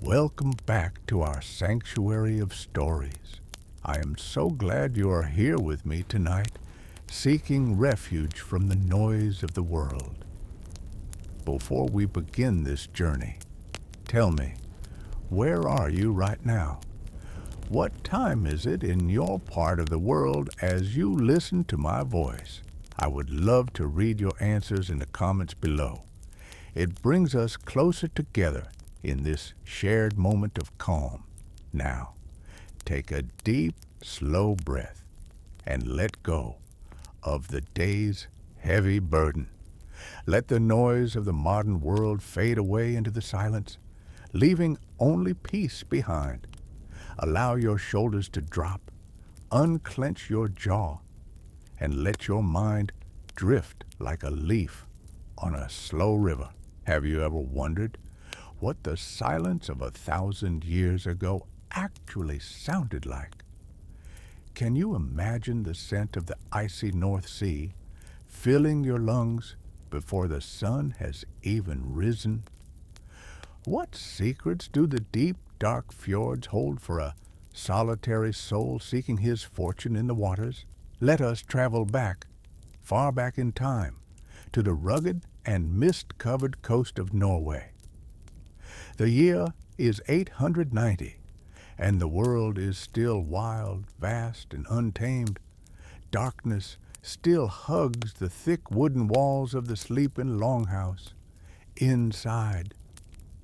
Welcome back to our sanctuary of stories. I am so glad you are here with me tonight, seeking refuge from the noise of the world. Before we begin this journey, tell me, where are you right now? What time is it in your part of the world as you listen to my voice? I would love to read your answers in the comments below. It brings us closer together in this shared moment of calm. Now, take a deep, slow breath and let go of the day's heavy burden. Let the noise of the modern world fade away into the silence, leaving only peace behind. Allow your shoulders to drop, unclench your jaw, and let your mind drift like a leaf on a slow river. Have you ever wondered what the silence of 1,000 years ago actually sounded like? Can you imagine the scent of the icy North Sea filling your lungs before the sun has even risen? What secrets do the deep, dark fjords hold for a solitary soul seeking his fortune in the waters? Let us travel back, far back in time, to the rugged and mist-covered coast of Norway. The year is 890, and the world is still wild, vast, and untamed. Darkness still hugs the thick wooden walls of the sleeping longhouse. Inside,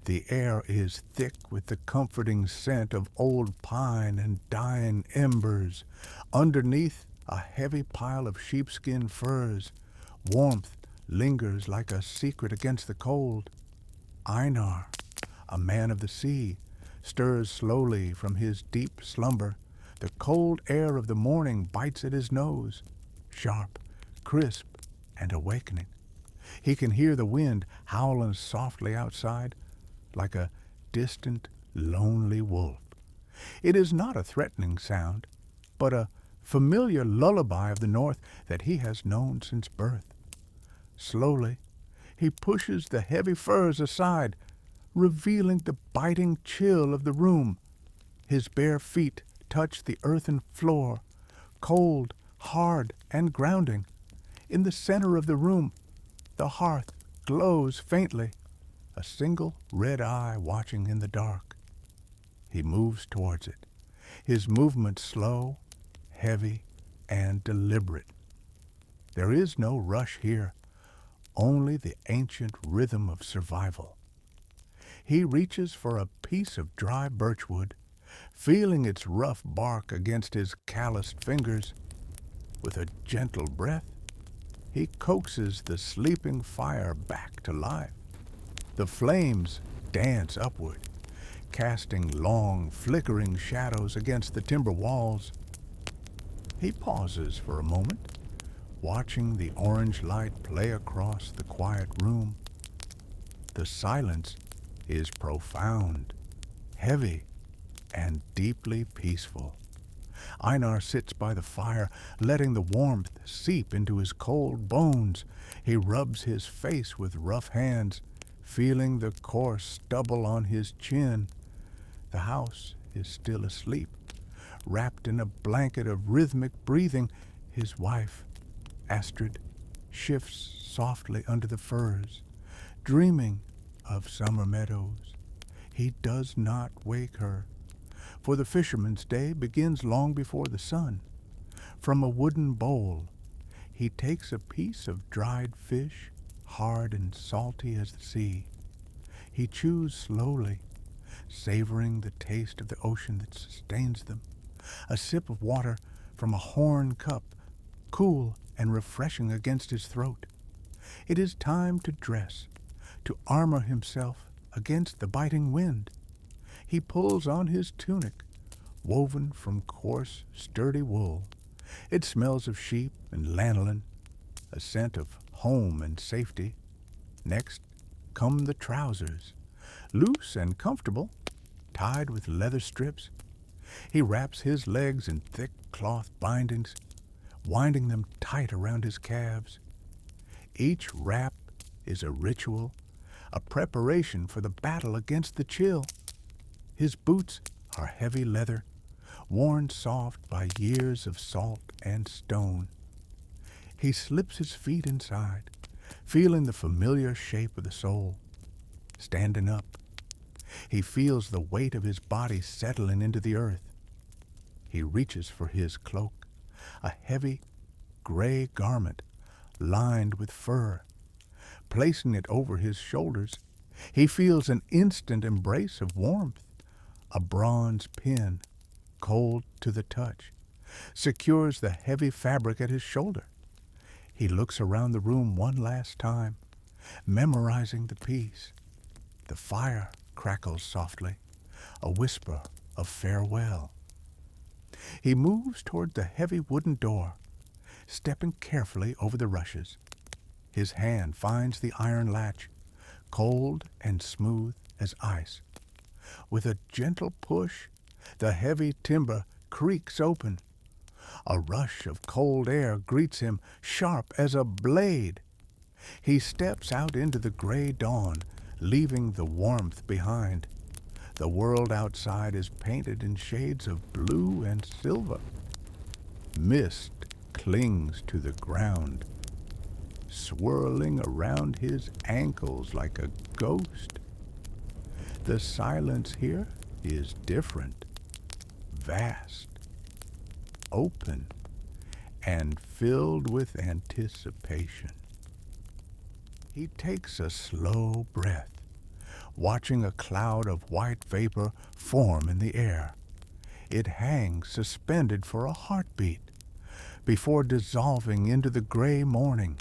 the air is thick with the comforting scent of old pine and dying embers. Underneath a heavy pile of sheepskin furs, warmth lingers like a secret against the cold. Einar, a man of the sea, stirs slowly from his deep slumber. The cold air of the morning bites at his nose, sharp, crisp, and awakening. He can hear the wind howling softly outside, like a distant, lonely wolf. It is not a threatening sound, but a familiar lullaby of the north that he has known since birth. Slowly, he pushes the heavy furs aside, revealing the biting chill of the room. His bare feet touch the earthen floor, cold, hard, and grounding. In the center of the room, the hearth glows faintly, a single red eye watching in the dark. He moves towards it, his movement slow, heavy, and deliberate. There is no rush here, only the ancient rhythm of survival. He reaches for a piece of dry birchwood, feeling its rough bark against his calloused fingers. With a gentle breath, he coaxes the sleeping fire back to life. The flames dance upward, casting long, flickering shadows against the timber walls. He pauses for a moment, watching the orange light play across the quiet room. The silence is profound, heavy, and deeply peaceful. Einar sits by the fire, letting the warmth seep into his cold bones. He rubs his face with rough hands, feeling the coarse stubble on his chin. The house is still asleep, wrapped in a blanket of rhythmic breathing. His wife, Astrid, shifts softly under the firs, dreaming of summer meadows. He does not wake her, for the fisherman's day begins long before the sun. From a wooden bowl, he takes a piece of dried fish, hard and salty as the sea. He chews slowly, savoring the taste of the ocean that sustains them. A sip of water from a horn cup, cool and refreshing against his throat. It is time to dress, to armor himself against the biting wind. He pulls on his tunic, woven from coarse, sturdy wool. It smells of sheep and lanolin, a scent of home and safety. Next come the trousers, loose and comfortable, tied with leather strips. He wraps his legs in thick cloth bindings, winding them tight around his calves. Each wrap is a ritual, a preparation for the battle against the chill. His boots are heavy leather, worn soft by years of salt and stone. He slips his feet inside, feeling the familiar shape of the sole. Standing up, he feels the weight of his body settling into the earth. He reaches for his cloak, a heavy gray garment lined with fur. Placing it over his shoulders, he feels an instant embrace of warmth. A bronze pin, cold to the touch, secures the heavy fabric at his shoulder. He looks around the room one last time, memorizing the piece. The fire crackles softly, a whisper of farewell. He moves toward the heavy wooden door, stepping carefully over the rushes. His hand finds the iron latch, cold and smooth as ice. With a gentle push, the heavy timber creaks open. A rush of cold air greets him, sharp as a blade. He steps out into the gray dawn, leaving the warmth behind. The world outside is painted in shades of blue and silver. Mist clings to the ground, swirling around his ankles like a ghost. The silence here is different, vast, open, and filled with anticipation. He takes a slow breath, watching a cloud of white vapor form in the air. It hangs suspended for a heartbeat before dissolving into the gray morning.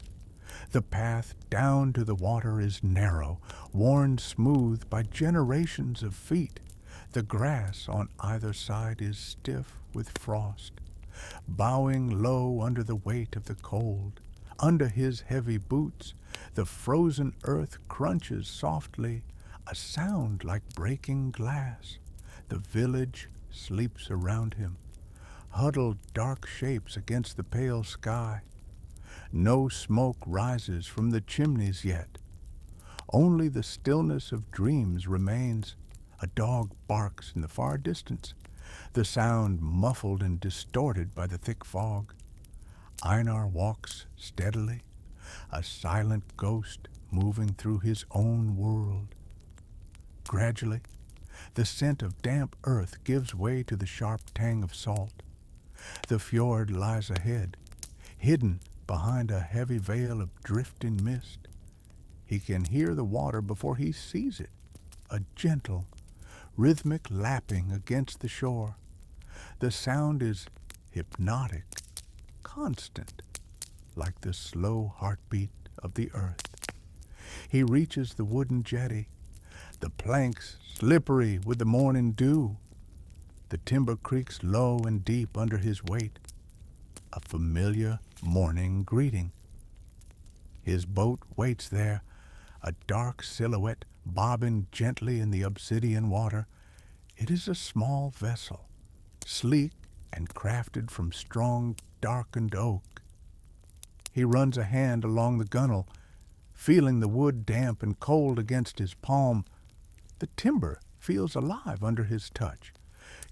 The path down to the water is narrow, worn smooth by generations of feet. The grass on either side is stiff with frost, bowing low under the weight of the cold. Under his heavy boots, the frozen earth crunches softly, a sound like breaking glass. The village sleeps around him, huddled dark shapes against the pale sky. No smoke rises from the chimneys yet. Only the stillness of dreams remains. A dog barks in the far distance, the sound muffled and distorted by the thick fog. Einar walks steadily, a silent ghost moving through his own world. Gradually, the scent of damp earth gives way to the sharp tang of salt. The fjord lies ahead, hidden behind a heavy veil of drifting mist. He can hear the water before he sees it, a gentle, rhythmic lapping against the shore. The sound is hypnotic, constant, like the slow heartbeat of the earth. He reaches the wooden jetty, the planks slippery with the morning dew. The timber creaks low and deep under his weight, a familiar morning greeting. His boat waits there, a dark silhouette bobbing gently in the obsidian water. It is a small vessel, sleek and crafted from strong, darkened oak. He runs a hand along the gunwale, feeling the wood damp and cold against his palm. The timber feels alive under his touch,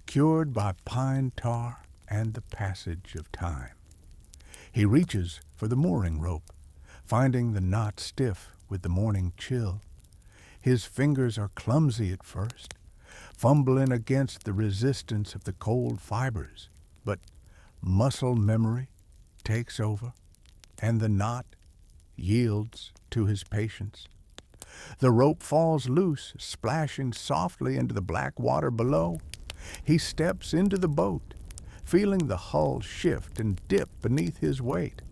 cured by pine tar and the passage of time. He reaches for the mooring rope, finding the knot stiff with the morning chill. His fingers are clumsy at first, fumbling against the resistance of the cold fibers, but muscle memory takes over, and the knot yields to his patience. The rope falls loose, splashing softly into the black water below. He steps into the boat, feeling the hull shift and dip beneath his weight.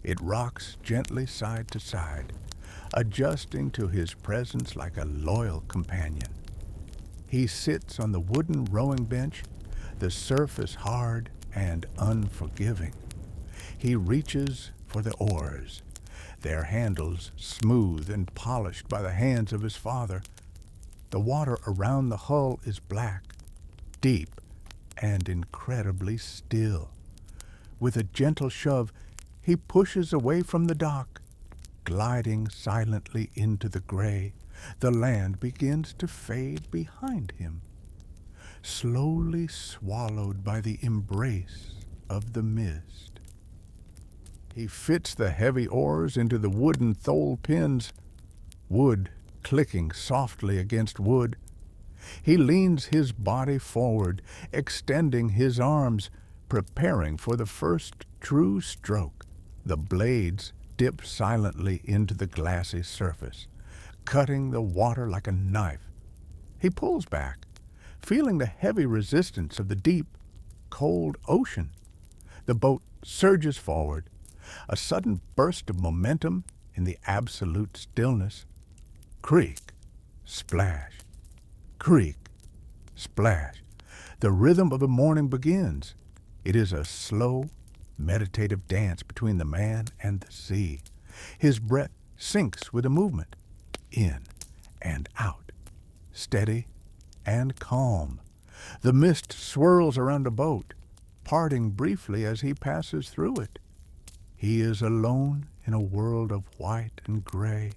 It rocks gently side to side, adjusting to his presence like a loyal companion. He sits on the wooden rowing bench, the surface hard and unforgiving. He reaches for the oars, their handles smooth and polished by the hands of his father. The water around the hull is black, deep, and incredibly still. With a gentle shove, he pushes away from the dock, gliding silently into the gray. The land begins to fade behind him. slowly swallowed by the embrace of the mist. He fits the heavy oars into the wooden thole pins, wood clicking softly against wood. He leans his body forward, extending his arms, preparing for the first true stroke. The blades dip silently into the glassy surface, cutting the water like a knife. He pulls back, feeling the heavy resistance of the deep, cold ocean. The boat surges forward, a sudden burst of momentum in the absolute stillness. Creak, splash, creak, splash. The rhythm of the morning begins. It is a slow, meditative dance between the man and the sea. His breath sinks with the movement, in and out, steady and calm. The mist swirls around the boat, parting briefly as he passes through it. He is alone in a world of white and gray,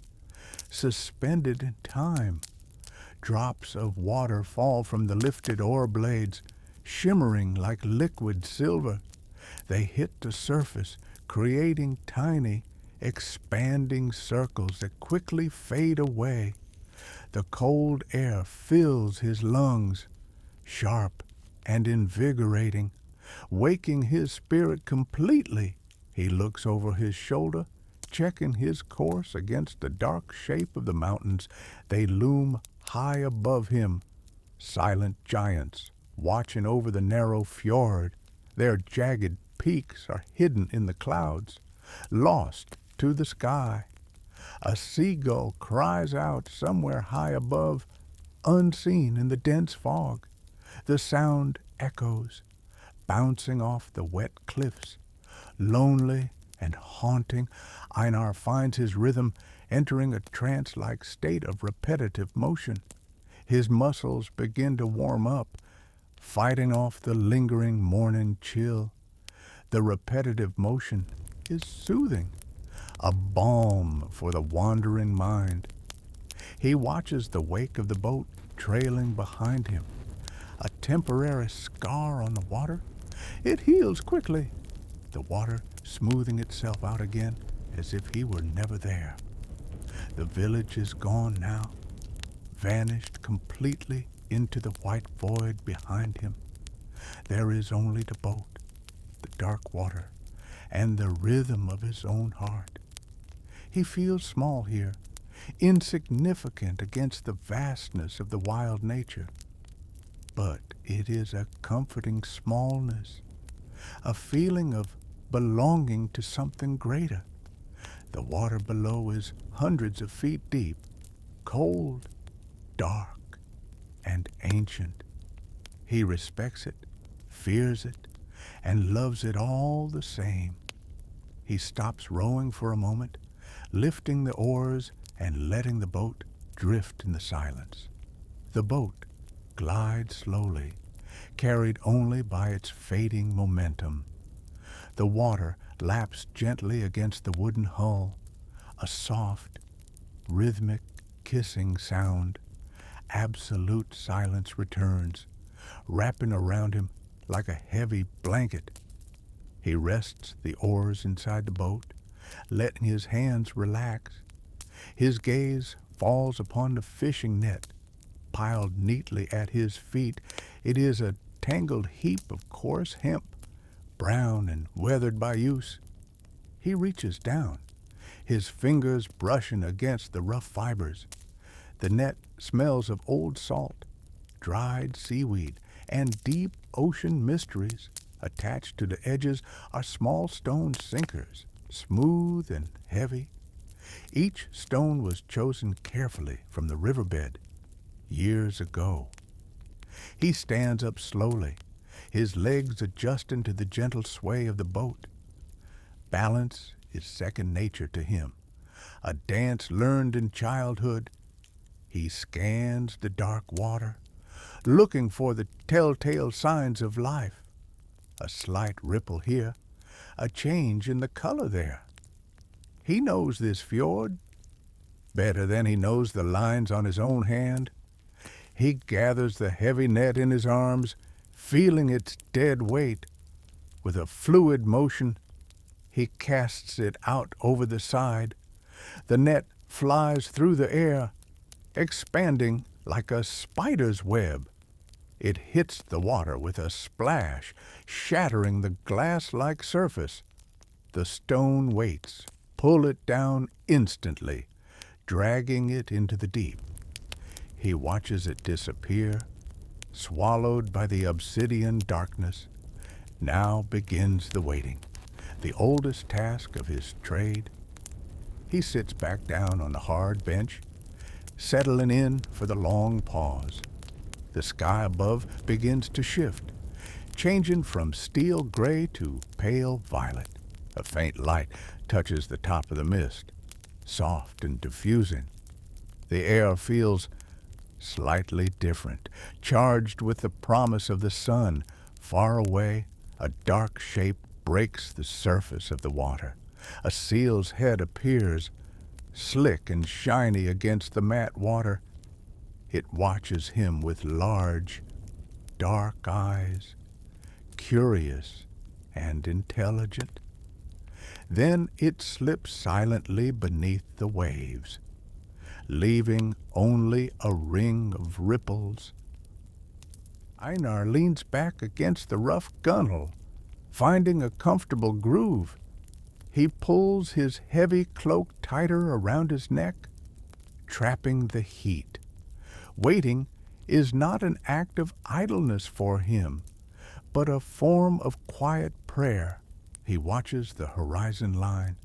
suspended in time. Drops of water fall from the lifted oar blades, shimmering like liquid silver. They hit the surface, creating tiny, expanding circles that quickly fade away. The cold air fills his lungs, sharp and invigorating, waking his spirit completely. He looks over his shoulder, checking his course against the dark shape of the mountains. They loom high above him, silent giants watching over the narrow fjord. Their jagged peaks are hidden in the clouds, lost to the sky. A seagull cries out somewhere high above, unseen in the dense fog. The sound echoes, bouncing off the wet cliffs. Lonely and haunting, Einar finds his rhythm, entering a trance-like state of repetitive motion. His muscles begin to warm up, fighting off the lingering morning chill. The repetitive motion is soothing, a balm for the wandering mind. He watches the wake of the boat trailing behind him. A temporary scar on the water. It heals quickly, the water smoothing itself out again as if he were never there. The village is gone now, vanished completely into the white void behind him. There is only the boat, the dark water, and the rhythm of his own heart. He feels small here, insignificant against the vastness of the wild nature. But it is a comforting smallness, a feeling of belonging to something greater. The water below is hundreds of feet deep, cold, dark, and ancient. He respects it, fears it, and loves it all the same. He stops rowing for a moment, lifting the oars and letting the boat drift in the silence. The boat glides slowly, carried only by its fading momentum. The water laps gently against the wooden hull, a soft, rhythmic kissing sound. Absolute silence returns, wrapping around him like a heavy blanket. He rests the oars inside the boat, letting his hands relax. His gaze falls upon the fishing net, piled neatly at his feet. It is a tangled heap of coarse hemp, brown and weathered by use. He reaches down, his fingers brushing against the rough fibers. The net smells of old salt, dried seaweed, and deep ocean mysteries. Attached to the edges are small stone sinkers, smooth and heavy. Each stone was chosen carefully from the riverbed years ago. He stands up slowly, his legs adjusting to the gentle sway of the boat. Balance is second nature to him, a dance learned in childhood. He scans the dark water, looking for the telltale signs of life. A slight ripple here, a change in the color there. He knows this fjord better than he knows the lines on his own hand. He gathers the heavy net in his arms, feeling its dead weight. With a fluid motion, he casts it out over the side. The net flies through the air, expanding like a spider's web. It hits the water with a splash, shattering the glass-like surface. The stone weights pull it down instantly, dragging it into the deep. He watches it disappear, swallowed by the obsidian darkness. Now begins the waiting, the oldest task of his trade. He sits back down on the hard bench, settling in for the long pause. The sky above begins to shift, changing from steel gray to pale violet. A faint light touches the top of the mist, soft and diffusing. The air feels slightly different, charged with the promise of the sun. Far away, a dark shape breaks the surface of the water. A seal's head appears, slick and shiny against the matte water. It watches him with large, dark eyes, curious and intelligent. Then it slips silently beneath the waves, leaving only a ring of ripples. Einar leans back against the rough gunwale, finding a comfortable groove. He pulls his heavy cloak tighter around his neck, trapping the heat. Waiting is not an act of idleness for him, but a form of quiet prayer. He watches the horizon line,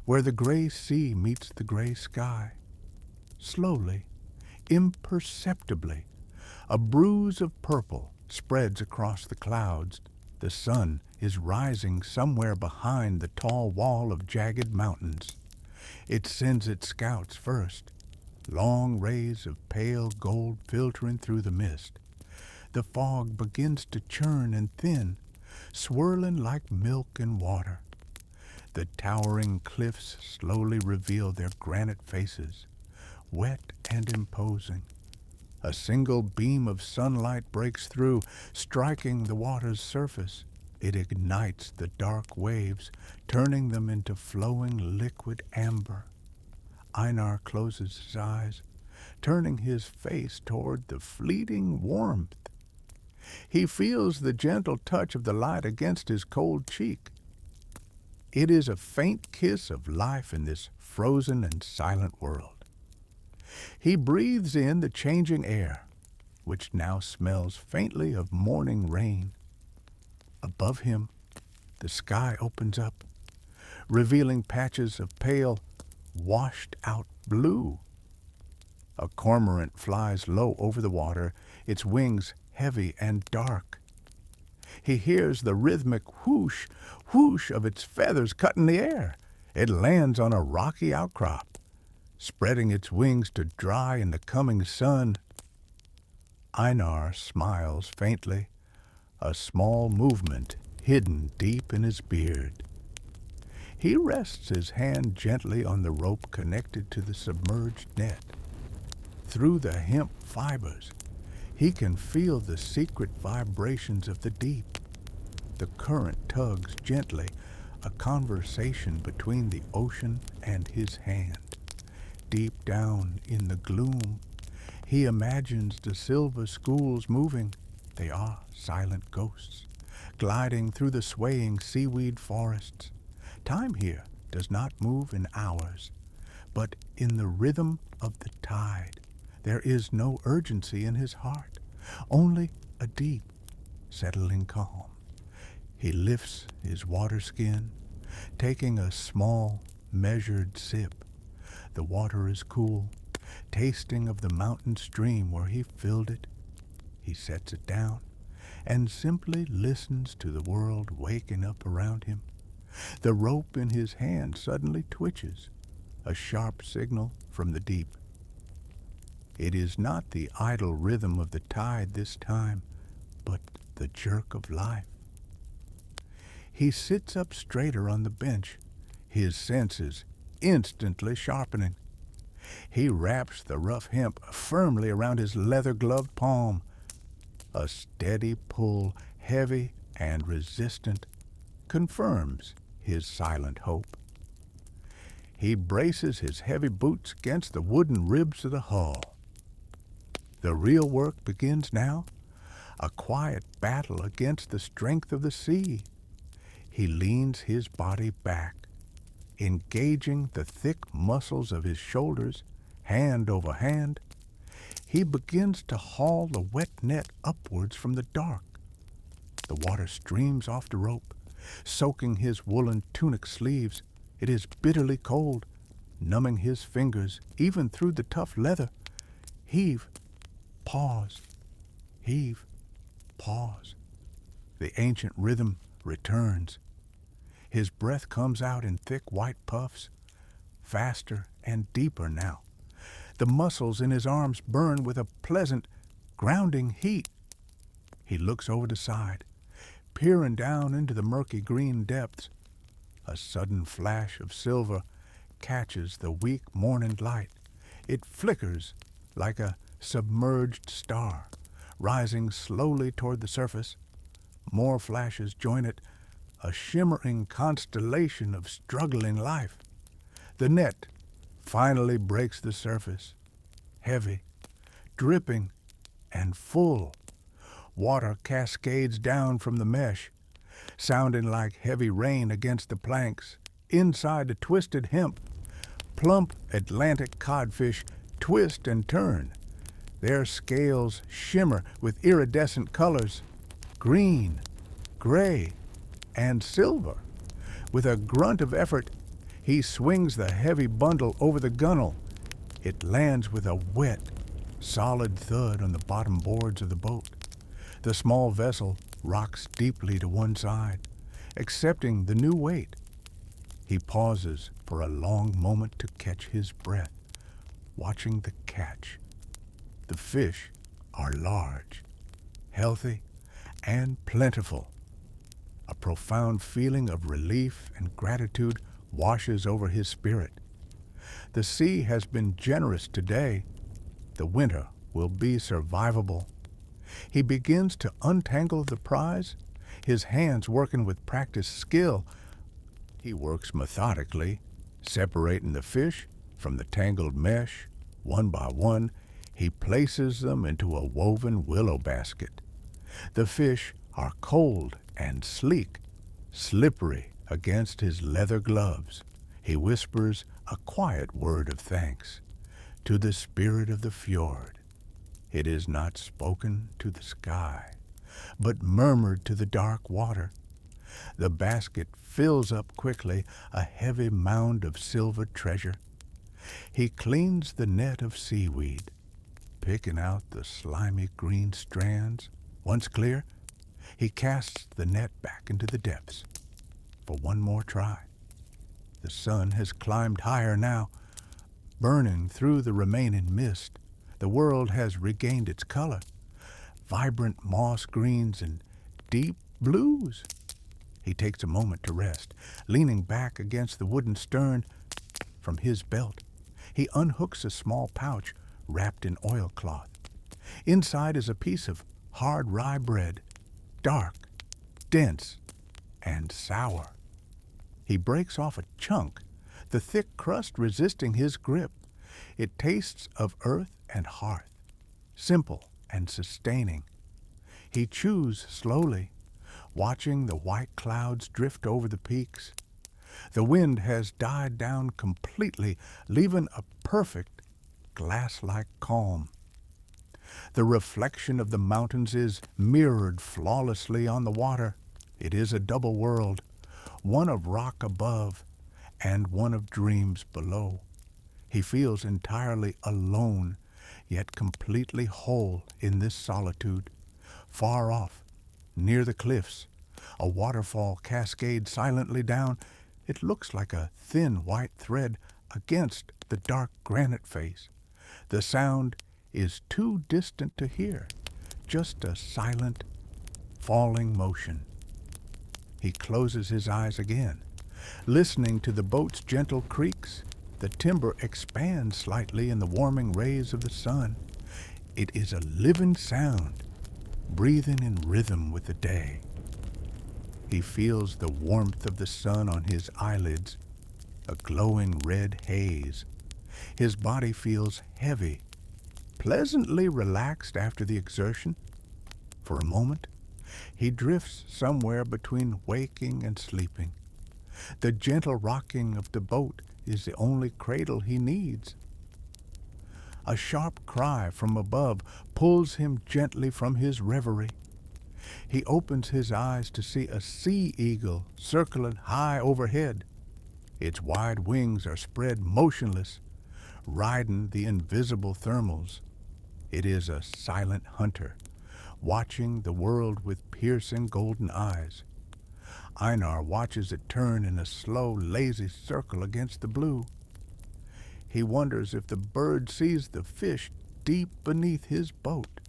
where the gray sea meets the gray sky. Slowly, imperceptibly, a bruise of purple spreads across the clouds. The sun is rising somewhere behind the tall wall of jagged mountains. It sends its scouts first, long rays of pale gold filtering through the mist. The fog begins to churn and thin, swirling like milk and water. The towering cliffs slowly reveal their granite faces, wet and imposing. A single beam of sunlight breaks through, striking the water's surface. It ignites the dark waves, turning them into flowing liquid amber. Einar closes his eyes, turning his face toward the fleeting warmth. He feels the gentle touch of the light against his cold cheek. It is a faint kiss of life in this frozen and silent world. He breathes in the changing air, which now smells faintly of morning rain. Above him, the sky opens up, revealing patches of pale, washed-out blue. A cormorant flies low over the water, its wings heavy and dark. He hears the rhythmic whoosh, whoosh of its feathers cutting the air. It lands on a rocky outcrop, spreading its wings to dry in the coming sun. Einar smiles faintly, a small movement hidden deep in his beard. He rests his hand gently on the rope connected to the submerged net. Through the hemp fibers, he can feel the secret vibrations of the deep. The current tugs gently, a conversation between the ocean and his hand. Deep down in the gloom, he imagines the silver schools moving. They are silent ghosts, gliding through the swaying seaweed forests. Time here does not move in hours, but in the rhythm of the tide. There is no urgency in his heart, only a deep, settling calm. He lifts his water skin, taking a small, measured sip. The water is cool, tasting of the mountain stream where he filled it. He sets it down and simply listens to the world waking up around him. The rope in his hand suddenly twitches, a sharp signal from the deep. It is not the idle rhythm of the tide this time, but the jerk of life. He sits up straighter on the bench, his senses instantly sharpening. He wraps the rough hemp firmly around his leather-gloved palm. A steady pull, heavy and resistant, confirms his silent hope. He braces his heavy boots against the wooden ribs of the hull. The real work begins now, a quiet battle against the strength of the sea. He leans his body back, engaging the thick muscles of his shoulders, hand over hand. He begins to haul the wet net upwards from the dark. The water streams off the rope, soaking his woolen tunic sleeves. It is bitterly cold, numbing his fingers even through the tough leather. Heave, pause, heave, pause. The ancient rhythm returns. His breath comes out in thick white puffs, faster and deeper now. The muscles in his arms burn with a pleasant, grounding heat. He looks over the side, peering down into the murky green depths. A sudden flash of silver catches the weak morning light. It flickers like a submerged star, rising slowly toward the surface. More flashes join it, a shimmering constellation of struggling life. The net finally breaks the surface, heavy, dripping, and full. Water cascades down from the mesh, sounding like heavy rain against the planks. Inside the twisted hemp, plump Atlantic codfish twist and turn. Their scales shimmer with iridescent colors, green, gray, and silver. With a grunt of effort, he swings the heavy bundle over the gunwale. It lands with a wet, solid thud on the bottom boards of the boat. The small vessel rocks deeply to one side, accepting the new weight. He pauses for a long moment to catch his breath, watching the catch. The fish are large, healthy, and plentiful. A profound feeling of relief and gratitude washes over his spirit. The sea has been generous today. The winter will be survivable. He begins to untangle the prize, his hands working with practiced skill. He works methodically, separating the fish from the tangled mesh. One by one, he places them into a woven willow basket. The fish are cold and sleek, slippery against his leather gloves. He whispers a quiet word of thanks to the spirit of the fjord. It is not spoken to the sky, but murmured to the dark water. The basket fills up quickly, a heavy mound of silver treasure. He cleans the net of seaweed, picking out the slimy green strands. Once clear, he casts the net back into the depths for one more try. The sun has climbed higher now, burning through the remaining mist. The world has regained its color, vibrant moss greens and deep blues. He takes a moment to rest, leaning back against the wooden stern. From his belt, he unhooks a small pouch wrapped in oilcloth. Inside is a piece of hard rye bread, dark, dense, and sour. He breaks off a chunk, the thick crust resisting his grip. It tastes of earth and hearth, simple and sustaining. He chews slowly, watching the white clouds drift over the peaks. The wind has died down completely, leaving a perfect, glass-like calm. The reflection of the mountains is mirrored flawlessly on the water. It is a double world, one of rock above and one of dreams below. He feels entirely alone, yet completely whole in this solitude. Far off, near the cliffs, a waterfall cascades silently down. It looks like a thin white thread against the dark granite face. The sound is too distant to hear, just a silent, falling motion. He closes his eyes again, listening to the boat's gentle creaks. The timber expands slightly in the warming rays of the sun. It is a living sound, breathing in rhythm with the day. He feels the warmth of the sun on his eyelids, a glowing red haze. His body feels heavy, pleasantly relaxed after the exertion. For a moment, he drifts somewhere between waking and sleeping. The gentle rocking of the boat is the only cradle he needs. A sharp cry from above pulls him gently from his reverie. He opens his eyes to see a sea eagle circling high overhead. Its wide wings are spread motionless, riding the invisible thermals. It is a silent hunter, watching the world with piercing golden eyes. Einar watches it turn in a slow, lazy circle against the blue. He wonders if the bird sees the fish deep beneath his boat,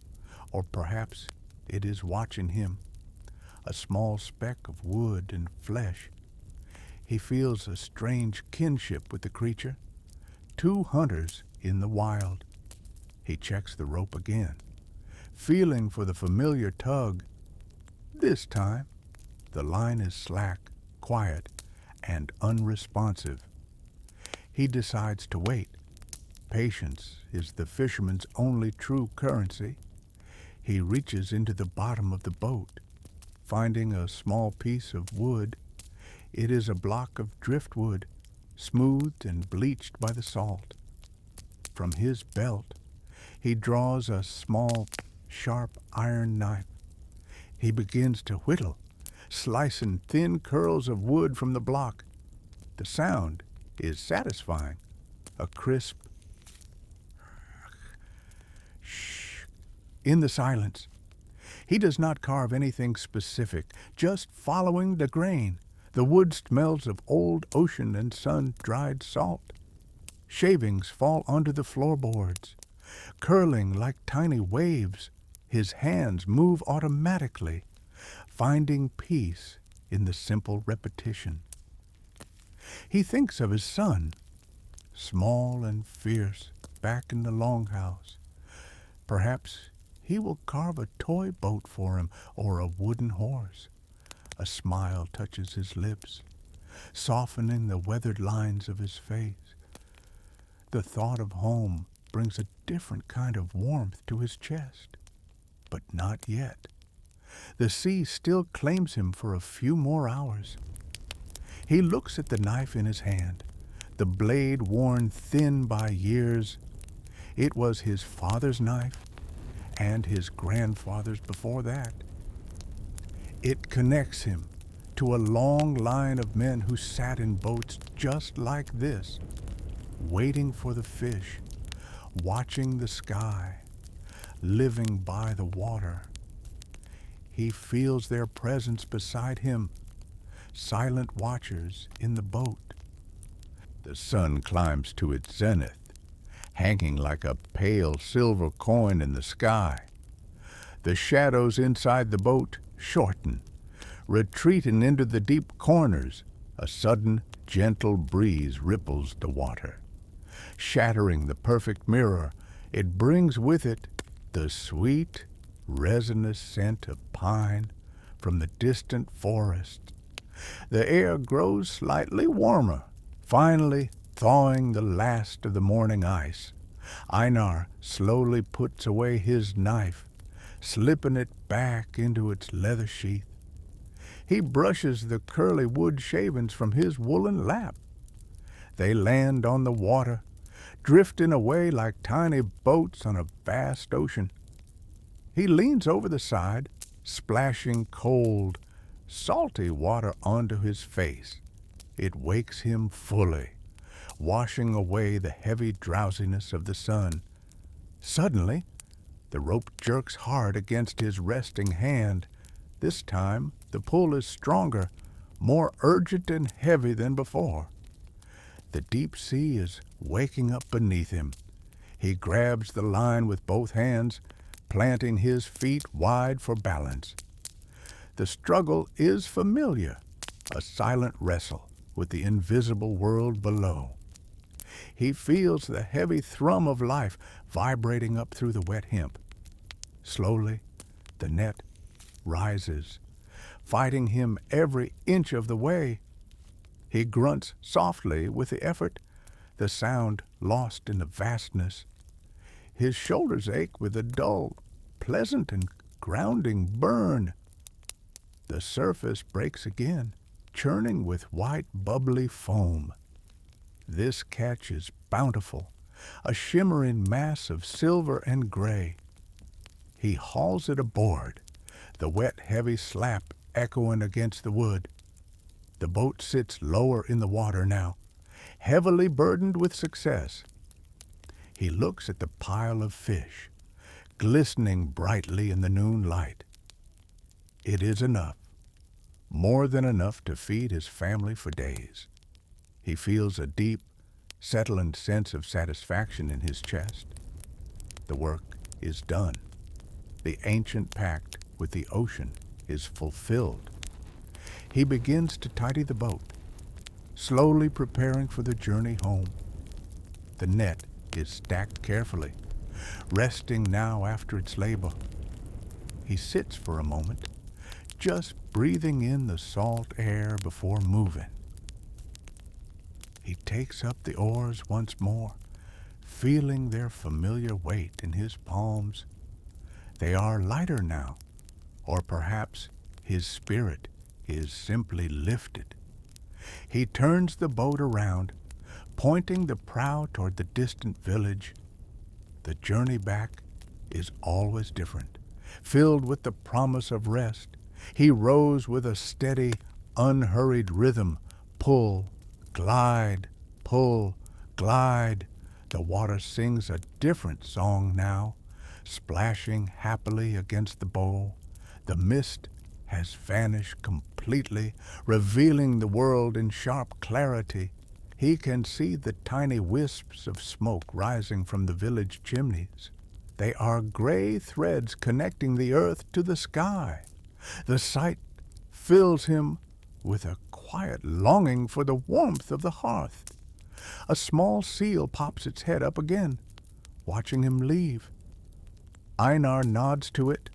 or perhaps it is watching him, a small speck of wood and flesh. He feels a strange kinship with the creature, two hunters in the wild. He checks the rope again, feeling for the familiar tug. This time, the line is slack, quiet, and unresponsive. He decides to wait. Patience is the fisherman's only true currency. He reaches into the bottom of the boat, finding a small piece of wood. It is a block of driftwood, smoothed and bleached by the salt. From his belt, he draws a small, sharp iron knife. He begins to whittle, slicing thin curls of wood from the block. The sound is satisfying, a crisp shh in the silence. He does not carve anything specific, just following the grain. The wood smells of old ocean and sun-dried salt. Shavings fall onto the floorboards, curling like tiny waves. His hands move automatically, finding peace in the simple repetition. He thinks of his son, small and fierce, back in the longhouse. Perhaps he will carve a toy boat for him, or a wooden horse. A smile touches his lips, softening the weathered lines of his face. The thought of home brings a different kind of warmth to his chest. But not yet. The sea still claims him for a few more hours. He looks at the knife in his hand, the blade worn thin by years. It was his father's knife, and his grandfather's before that. It connects him to a long line of men who sat in boats just like this, waiting for the fish, watching the sky, living by the water. He feels their presence beside him, silent watchers in the boat. The sun climbs to its zenith, hanging like a pale silver coin in the sky. The shadows inside the boat shorten, retreating into the deep corners. A sudden, gentle breeze ripples the water, shattering the perfect mirror. It brings with it the sweet, resinous scent of pine from the distant forest. The air grows slightly warmer, finally thawing the last of the morning ice. Einar slowly puts away his knife, slipping it back into its leather sheath. He brushes the curly wood shavings from his woolen lap. They land on the water, drifting away like tiny boats on a vast ocean. He leans over the side, splashing cold, salty water onto his face. It wakes him fully, washing away the heavy drowsiness of the sun. Suddenly, the rope jerks hard against his resting hand. This time, the pull is stronger, more urgent and heavy than before. The deep sea is waking up beneath him. He grabs the line with both hands, planting his feet wide for balance. The struggle is familiar, a silent wrestle with the invisible world below. He feels the heavy thrum of life vibrating up through the wet hemp. Slowly, the net rises, fighting him every inch of the way. He grunts softly with the effort, the sound lost in the vastness. His shoulders ache with a dull, pleasant and grounding burn. The surface breaks again, churning with white, bubbly foam. This catch is bountiful, a shimmering mass of silver and gray. He hauls it aboard, the wet, heavy slap echoing against the wood. The boat sits lower in the water now, heavily burdened with success. He looks at the pile of fish, glistening brightly in the noon light. It is enough, more than enough to feed his family for days. He feels a deep, settling sense of satisfaction in his chest. The work is done. The ancient pact with the ocean is fulfilled. He begins to tidy the boat, slowly preparing for the journey home. The net is stacked carefully, resting now after its labor. He sits for a moment, just breathing in the salt air before moving. He takes up the oars once more, feeling their familiar weight in his palms. They are lighter now, or perhaps his spirit is simply lifted. He turns the boat around, pointing the prow toward the distant village. The journey back is always different, filled with the promise of rest. He rows with a steady, unhurried rhythm. Pull, glide, pull, glide. The water sings a different song now, splashing happily against the bow. The mist has vanished completely, revealing the world in sharp clarity. He can see the tiny wisps of smoke rising from the village chimneys. They are gray threads connecting the earth to the sky. The sight fills him with a quiet longing for the warmth of the hearth. A small seal pops its head up again, watching him leave. Einar nods to it,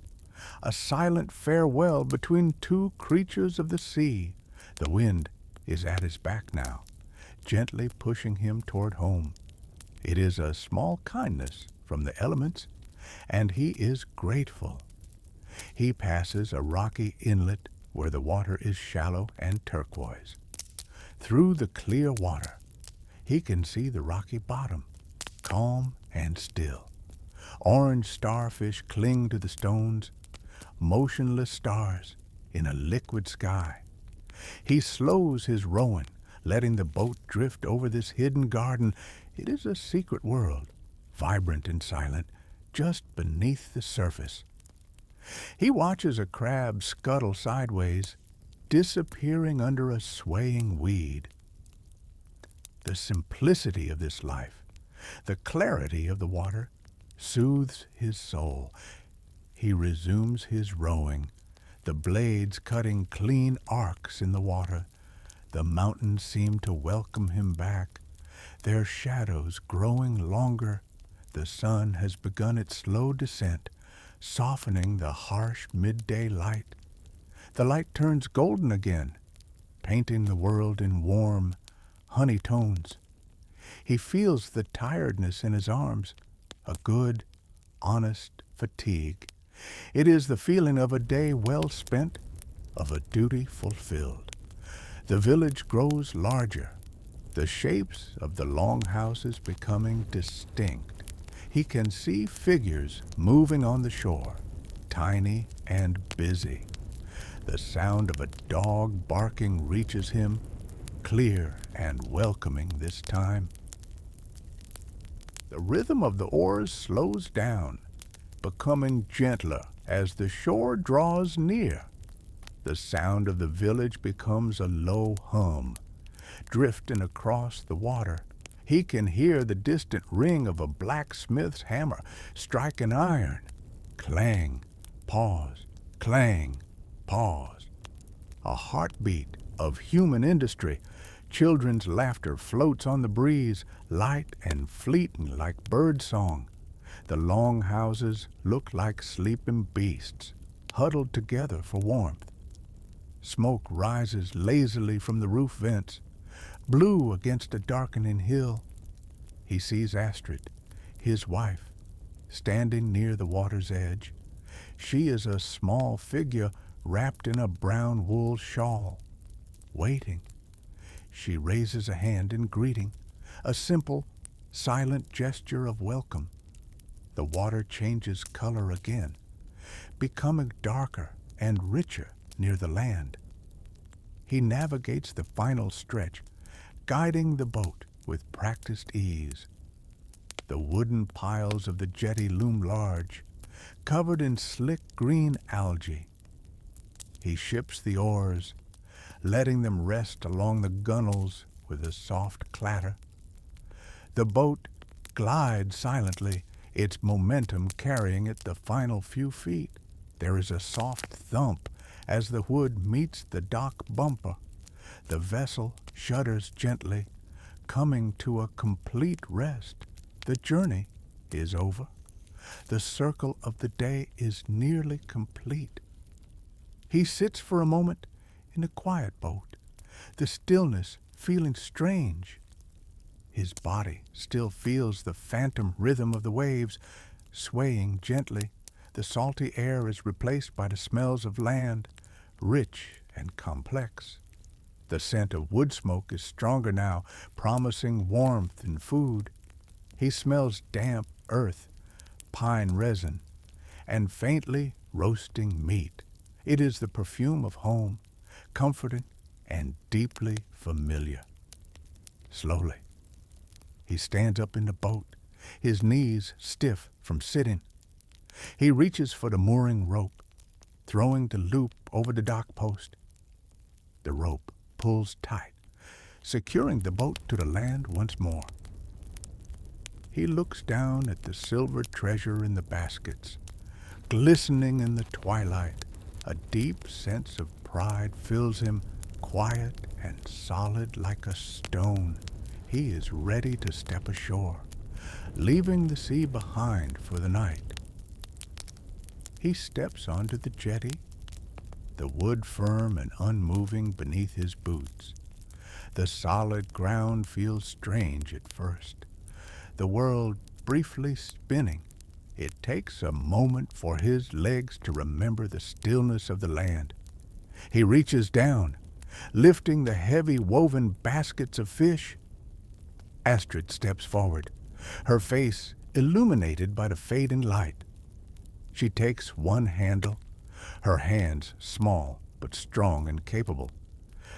a silent farewell between two creatures of the sea. The wind is at his back now, gently pushing him toward home. It is a small kindness from the elements, and he is grateful. He passes a rocky inlet where the water is shallow and turquoise. Through the clear water, he can see the rocky bottom, calm and still. Orange starfish cling to the stones, motionless stars in a liquid sky. He slows his rowing, letting the boat drift over this hidden garden. It is a secret world, vibrant and silent, just beneath the surface. He watches a crab scuttle sideways, disappearing under a swaying weed. The simplicity of this life, the clarity of the water, soothes his soul. He resumes his rowing, the blades cutting clean arcs in the water. The mountains seem to welcome him back, their shadows growing longer. The sun has begun its slow descent, softening the harsh midday light. The light turns golden again, painting the world in warm, honey tones. He feels the tiredness in his arms, a good, honest fatigue. It is the feeling of a day well spent, of a duty fulfilled. The village grows larger, the shapes of the long houses becoming distinct. He can see figures moving on the shore, tiny and busy. The sound of a dog barking reaches him, clear and welcoming this time. The rhythm of the oars slows down, becoming gentler as the shore draws near. The sound of the village becomes a low hum, drifting across the water. He can hear the distant ring of a blacksmith's hammer striking iron. Clang, pause, clang, pause. A heartbeat of human industry, Children's laughter floats on the breeze, light and fleeting like bird song. The long houses look like sleeping beasts, huddled together for warmth. Smoke rises lazily from the roof vents, blue against a darkening hill. He sees Astrid, his wife, standing near the water's edge. She is a small figure wrapped in a brown wool shawl, waiting. She raises a hand in greeting, a simple, silent gesture of welcome. The water changes color again, becoming darker and richer near the land. He navigates the final stretch, guiding the boat with practiced ease. The wooden piles of the jetty loom large, covered in slick green algae. He ships the oars, letting them rest along the gunwales with a soft clatter. The boat glides silently, its momentum carrying it the final few feet. There is a soft thump as the wood meets the dock bumper. The vessel shudders gently, coming to a complete rest. The journey is over. The circle of the day is nearly complete. He sits for a moment in a quiet boat, the stillness feeling strange. His body still feels the phantom rhythm of the waves, swaying gently. The salty air is replaced by the smells of land, rich and complex. The scent of wood smoke is stronger now, promising warmth and food. He smells damp earth, pine resin, and faintly roasting meat. It is the perfume of home, comforting and deeply familiar. Slowly, he stands up in the boat, his knees stiff from sitting. He reaches for the mooring rope, throwing the loop over the dock post. The rope pulls tight, securing the boat to the land once more. He looks down at the silver treasure in the baskets, glistening in the twilight. A deep sense of pride fills him, quiet and solid like a stone. He is ready to step ashore, leaving the sea behind for the night. He steps onto the jetty, the wood firm and unmoving beneath his boots. The solid ground feels strange at first, the world briefly spinning. It takes a moment for his legs to remember the stillness of the land. He reaches down, lifting the heavy woven baskets of fish. Astrid steps forward, her face illuminated by the fading light. She takes one handle, her hands small but strong and capable.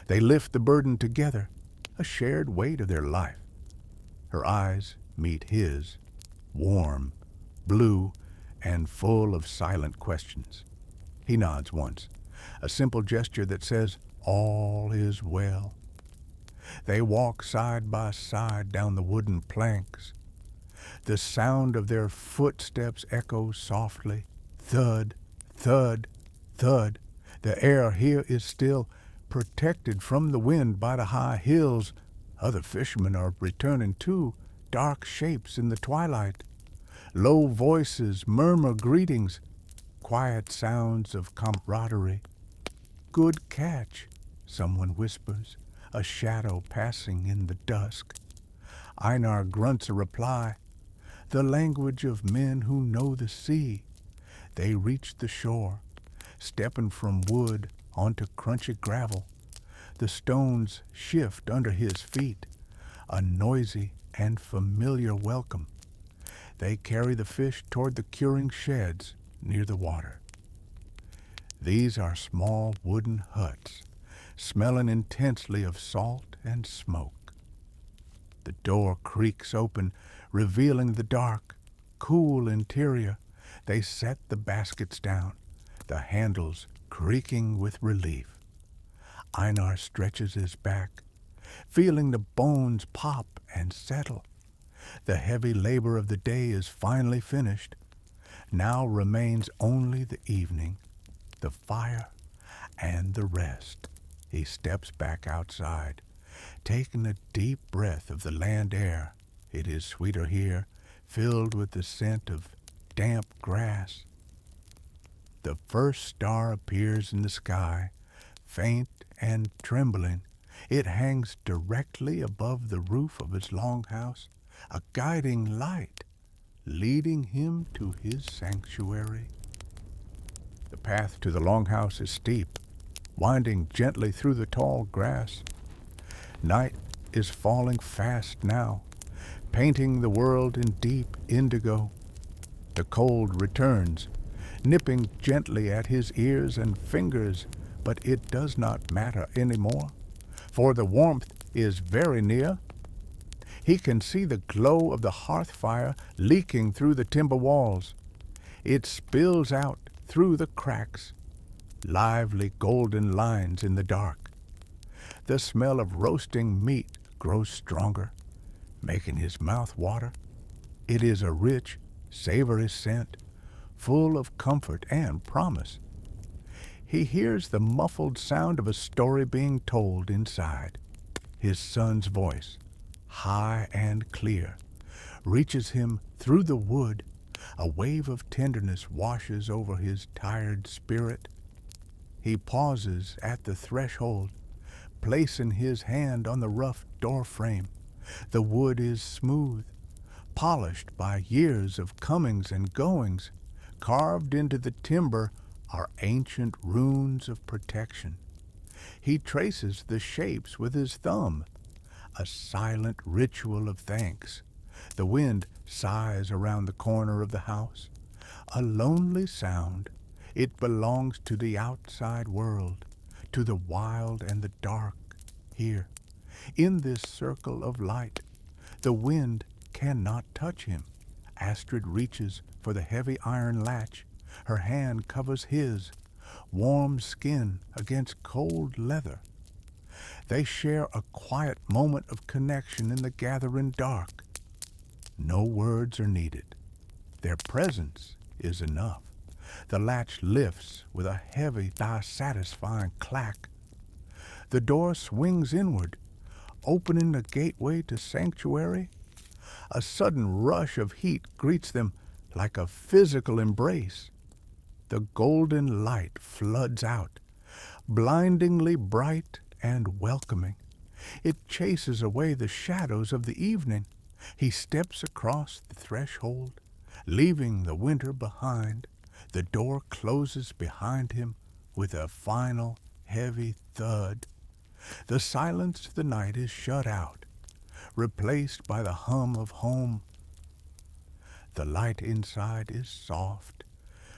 They lift the burden together, a shared weight of their life. Her eyes meet his, warm, blue, and full of silent questions. He nods once, a simple gesture that says, "All is well." They walk side by side down the wooden planks. The sound of their footsteps echoes softly, thud, thud, thud. The air here is still, protected from the wind by the high hills. Other fishermen are returning too, dark shapes in the twilight. Low voices murmur greetings, quiet sounds of camaraderie. "Good catch," someone whispers, a shadow passing in the dusk. Einar grunts a reply, the language of men who know the sea. They reach the shore, stepping from wood onto crunchy gravel. The stones shift under his feet, a noisy and familiar welcome. They carry the fish toward the curing sheds near the water. These are small wooden huts, smelling intensely of salt and smoke. The door creaks open, revealing the dark, cool interior. They set the baskets down, the handles creaking with relief. Einar stretches his back, feeling the bones pop and settle. The heavy labor of the day is finally finished. Now remains only the evening, the fire, and the rest. He steps back outside, taking a deep breath of the land air. It is sweeter here, filled with the scent of damp grass. The first star appears in the sky, faint and trembling. It hangs directly above the roof of his longhouse, a guiding light, leading him to his sanctuary. The path to the longhouse is steep, winding gently through the tall grass. Night is falling fast now, painting the world in deep indigo. The cold returns, nipping gently at his ears and fingers, but it does not matter anymore, for the warmth is very near. He can see the glow of the hearth fire leaking through the timber walls. It spills out through the cracks, lively golden lines in the dark. The smell of roasting meat grows stronger, making his mouth water. It is a rich, savory scent, full of comfort and promise. He hears the muffled sound of a story being told inside. His son's voice, high and clear, reaches him through the wood. A wave of tenderness washes over his tired spirit. He pauses at the threshold, placing his hand on the rough door frame. The wood is smooth, polished by years of comings and goings. Carved into the timber are ancient runes of protection. He traces the shapes with his thumb, a silent ritual of thanks. The wind sighs around the corner of the house, a lonely sound. It belongs to the outside world, to the wild and the dark here. In this circle of light, the wind cannot touch him. Astrid reaches for the heavy iron latch. Her hand covers his, warm skin against cold leather. They share a quiet moment of connection in the gathering dark. No words are needed. Their presence is enough. The latch lifts with a heavy, satisfying clack. The door swings inward, opening a gateway to sanctuary. A sudden rush of heat greets them like a physical embrace. The golden light floods out, blindingly bright and welcoming. It chases away the shadows of the evening. He steps across the threshold, leaving the winter behind. The door closes behind him with a final heavy thud. The silence of the night is shut out, replaced by the hum of home. The light inside is soft,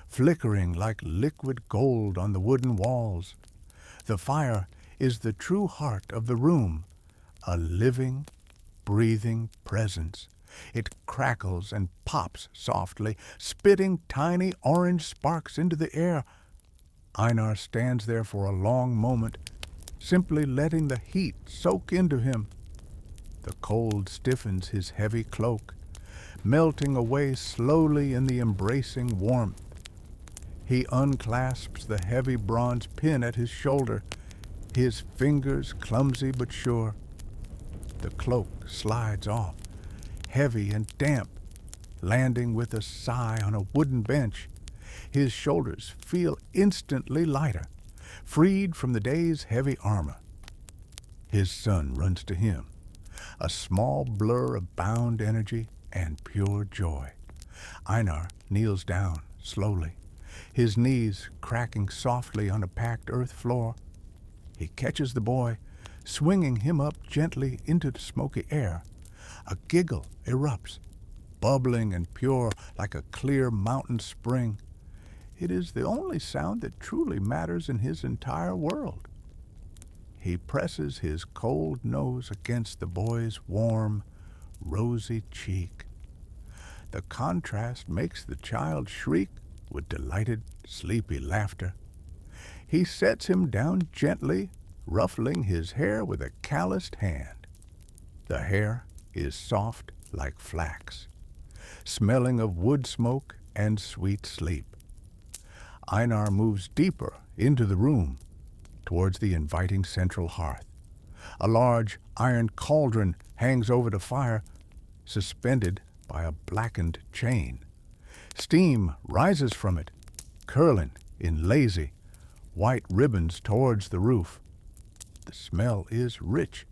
flickering like liquid gold on the wooden walls. The fire is the true heart of the room, a living, breathing presence. It crackles and pops softly, spitting tiny orange sparks into the air. Einar stands there for a long moment, simply letting the heat soak into him. The cold stiffens his heavy cloak, melting away slowly in the embracing warmth. He unclasps the heavy bronze pin at his shoulder, his fingers clumsy but sure. The cloak slides off, heavy and damp, landing with a sigh on a wooden bench. His shoulders feel instantly lighter, freed from the day's heavy armor. His son runs to him, a small blur of bound energy and pure joy. Einar kneels down slowly, his knees cracking softly on a packed earth floor. He catches the boy, swinging him up gently into the smoky air. A giggle erupts, bubbling and pure like a clear mountain spring. It is the only sound that truly matters in his entire world. He presses his cold nose against the boy's warm, rosy cheek. The contrast makes the child shriek with delighted, sleepy laughter. He sets him down gently, ruffling his hair with a calloused hand. The hair is soft like flax, smelling of wood smoke and sweet sleep. Einar moves deeper into the room, towards the inviting central hearth. A large iron cauldron hangs over the fire, suspended by a blackened chain. Steam rises from it, curling in lazy, white ribbons towards the roof. The smell is rich,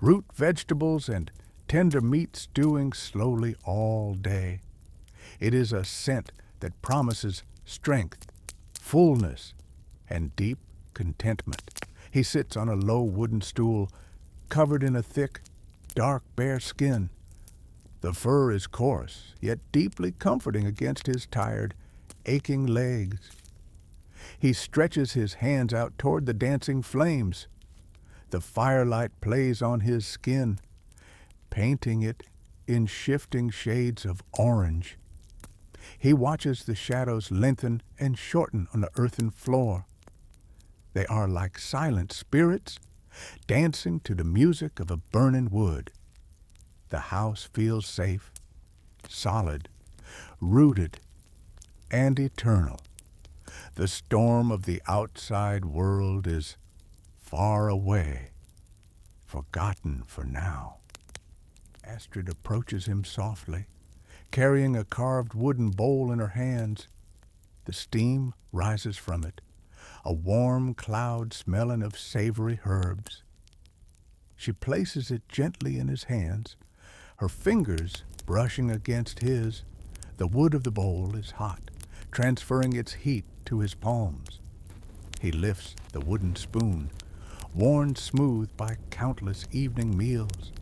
root vegetables and tender meat stewing slowly all day. It is a scent that promises strength, fullness, and deep contentment. He sits on a low wooden stool, covered in a thick, dark bear skin. The fur is coarse, yet deeply comforting against his tired, aching legs. He stretches his hands out toward the dancing flames. The firelight plays on his skin, painting it in shifting shades of orange. He watches the shadows lengthen and shorten on the earthen floor. They are like silent spirits, dancing to the music of a burning wood. The house feels safe, solid, rooted, and eternal. The storm of the outside world is far away, forgotten for now. Astrid approaches him softly, carrying a carved wooden bowl in her hands. The steam rises from it, a warm cloud smelling of savory herbs. She places it gently in his hands, her fingers brushing against his. The wood of the bowl is hot, transferring its heat to his palms. He lifts the wooden spoon, worn smooth by countless evening meals.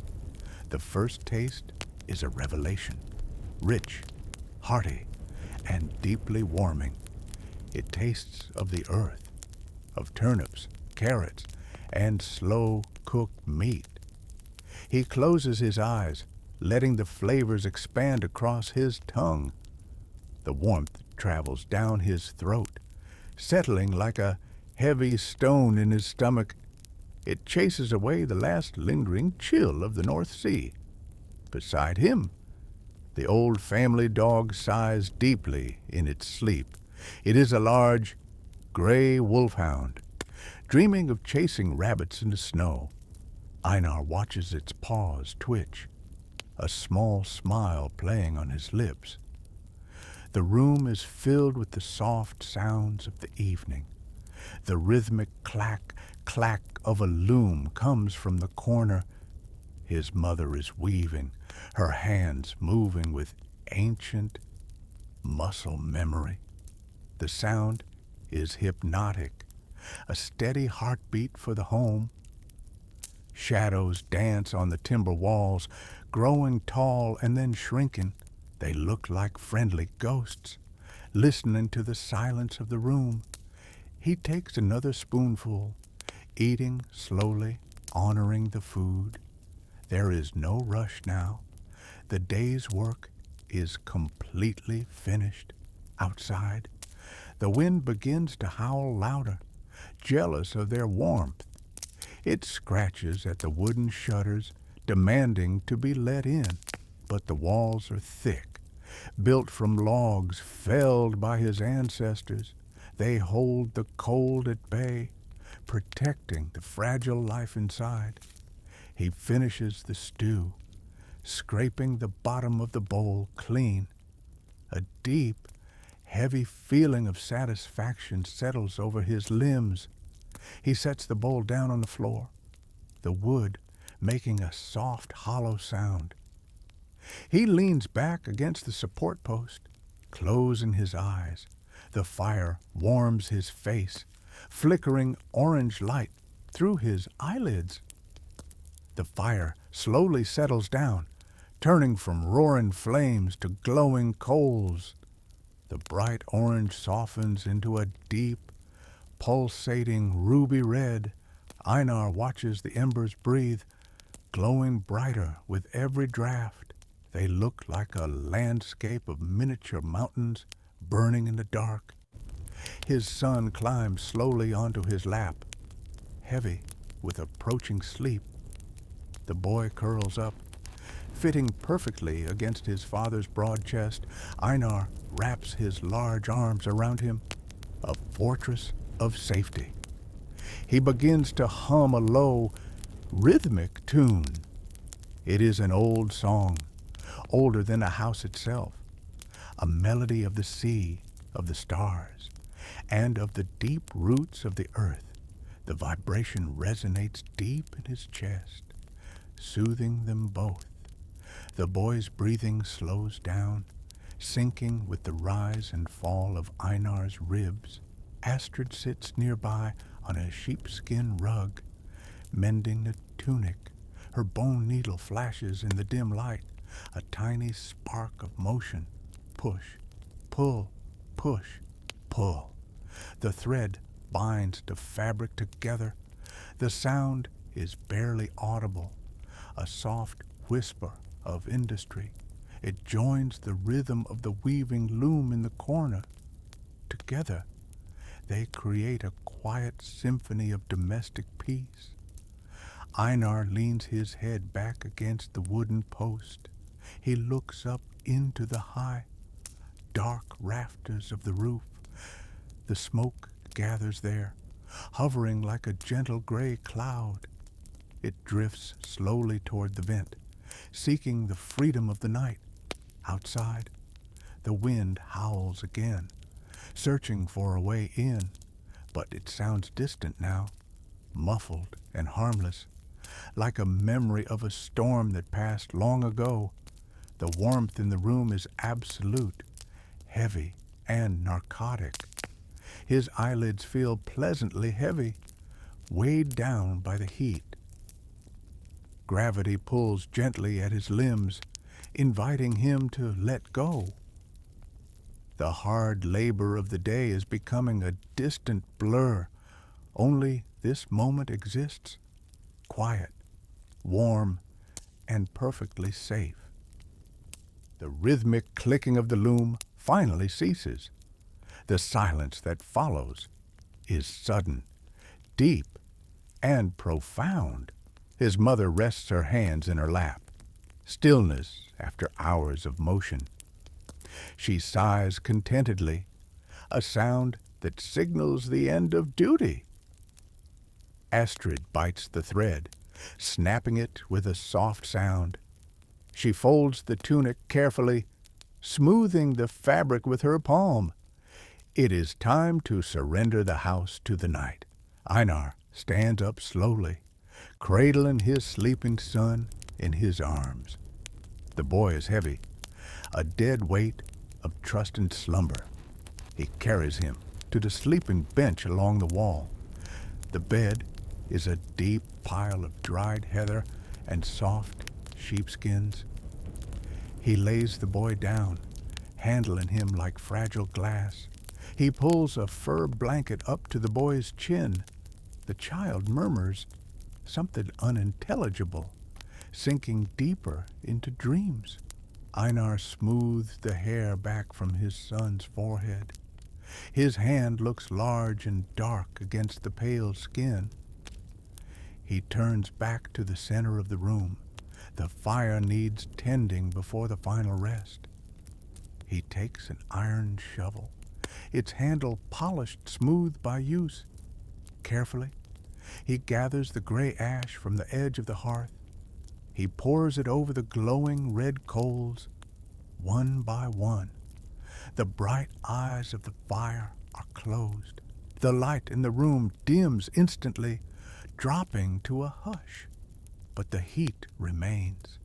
The first taste is a revelation, rich, hearty, and deeply warming. It tastes of the earth, of turnips, carrots, and slow-cooked meat. He closes his eyes, letting the flavors expand across his tongue. The warmth travels down his throat, settling like a heavy stone in his stomach. It chases away the last lingering chill of the North Sea. Beside him, the old family dog sighs deeply in its sleep. It is a large, gray wolfhound, dreaming of chasing rabbits in the snow. Einar watches its paws twitch, a small smile playing on his lips. The room is filled with the soft sounds of the evening. The rhythmic clack, clack of a loom comes from the corner. His mother is weaving, her hands moving with ancient muscle memory. The sound is hypnotic, a steady heartbeat for the home. Shadows dance on the timber walls, growing tall and then shrinking. They look like friendly ghosts, listening to the silence of the room. He takes another spoonful, eating slowly, honoring the food. There is no rush now. The day's work is completely finished. Outside, the wind begins to howl louder, jealous of their warmth. It scratches at the wooden shutters, demanding to be let in, but the walls are thick, built from logs felled by his ancestors. They hold the cold at bay, protecting the fragile life inside. He finishes the stew, scraping the bottom of the bowl clean. A deep, heavy feeling of satisfaction settles over his limbs. He sets the bowl down on the floor, the wood making a soft, hollow sound. He leans back against the support post, closing his eyes. The fire warms his face, flickering orange light through his eyelids. The fire slowly settles down, turning from roaring flames to glowing coals. The bright orange softens into a deep, pulsating ruby red. Einar watches the embers breathe, glowing brighter with every draft. They look like a landscape of miniature mountains burning in the dark. His son climbs slowly onto his lap, heavy with approaching sleep. The boy curls up, fitting perfectly against his father's broad chest. Einar wraps his large arms around him, a fortress of safety. He begins to hum a low, rhythmic tune. It is an old song, older than a house itself, a melody of the sea, of the stars, and of the deep roots of the earth. The vibration resonates deep in his chest, soothing them both. The boy's breathing slows down, sinking with the rise and fall of Einar's ribs. Astrid sits nearby on a sheepskin rug, mending the tunic. Her bone needle flashes in the dim light, a tiny spark of motion. Push, pull, push, pull. The thread binds the fabric together. The sound is barely audible, a soft whisper of industry. It joins the rhythm of the weaving loom in the corner. Together, they create a quiet symphony of domestic peace. Einar leans his head back against the wooden post. He looks up into the high, dark rafters of the roof. The smoke gathers there, hovering like a gentle gray cloud. It drifts slowly toward the vent, seeking the freedom of the night. Outside, the wind howls again, searching for a way in, but it sounds distant now, muffled and harmless, like a memory of a storm that passed long ago. The warmth in the room is absolute, heavy and narcotic. His eyelids feel pleasantly heavy, weighed down by the heat. Gravity pulls gently at his limbs, inviting him to let go. The hard labor of the day is becoming a distant blur. Only this moment exists, quiet, warm, and perfectly safe. The rhythmic clicking of the loom finally ceases. The silence that follows is sudden, deep, and profound. His mother rests her hands in her lap. Stillness after hours of motion. She sighs contentedly, a sound that signals the end of duty. Astrid bites the thread, snapping it with a soft sound. She folds the tunic carefully, smoothing the fabric with her palm. It is time to surrender the house to the night. Einar stands up slowly, cradling his sleeping son in his arms. The boy is heavy, a dead weight of trust and slumber. He carries him to the sleeping bench along the wall. The bed is a deep pile of dried heather and soft sheepskins. He lays the boy down, handling him like fragile glass. He pulls a fur blanket up to the boy's chin. The child murmurs something unintelligible, sinking deeper into dreams. Einar smoothed the hair back from his son's forehead. His hand looks large and dark against the pale skin. He turns back to the center of the room. The fire needs tending before the final rest. He takes an iron shovel, its handle polished smooth by use. Carefully, he gathers the gray ash from the edge of the hearth. He pours it over the glowing red coals, one by one. The bright eyes of the fire are closed. The light in the room dims instantly, dropping to a hush. But the heat remains.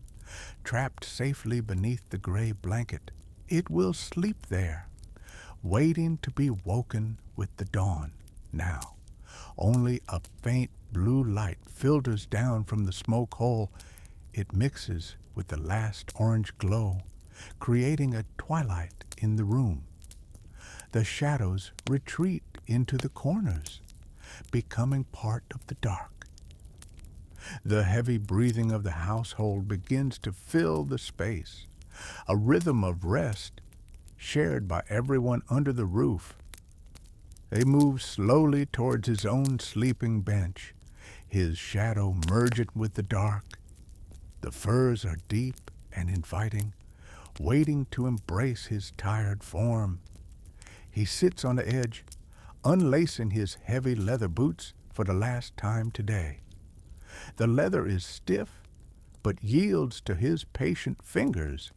Trapped safely beneath the gray blanket, it will sleep there, waiting to be woken with the dawn. Now, only a faint blue light filters down from the smoke hole. It mixes with the last orange glow, creating a twilight in the room. The shadows retreat into the corners, becoming part of the dark. The heavy breathing of the household begins to fill the space, a rhythm of rest shared by everyone under the roof. They move slowly towards his own sleeping bench, his shadow merging with the dark. The furs are deep and inviting, waiting to embrace his tired form. He sits on the edge, unlacing his heavy leather boots for the last time today. The leather is stiff, but yields to his patient fingers.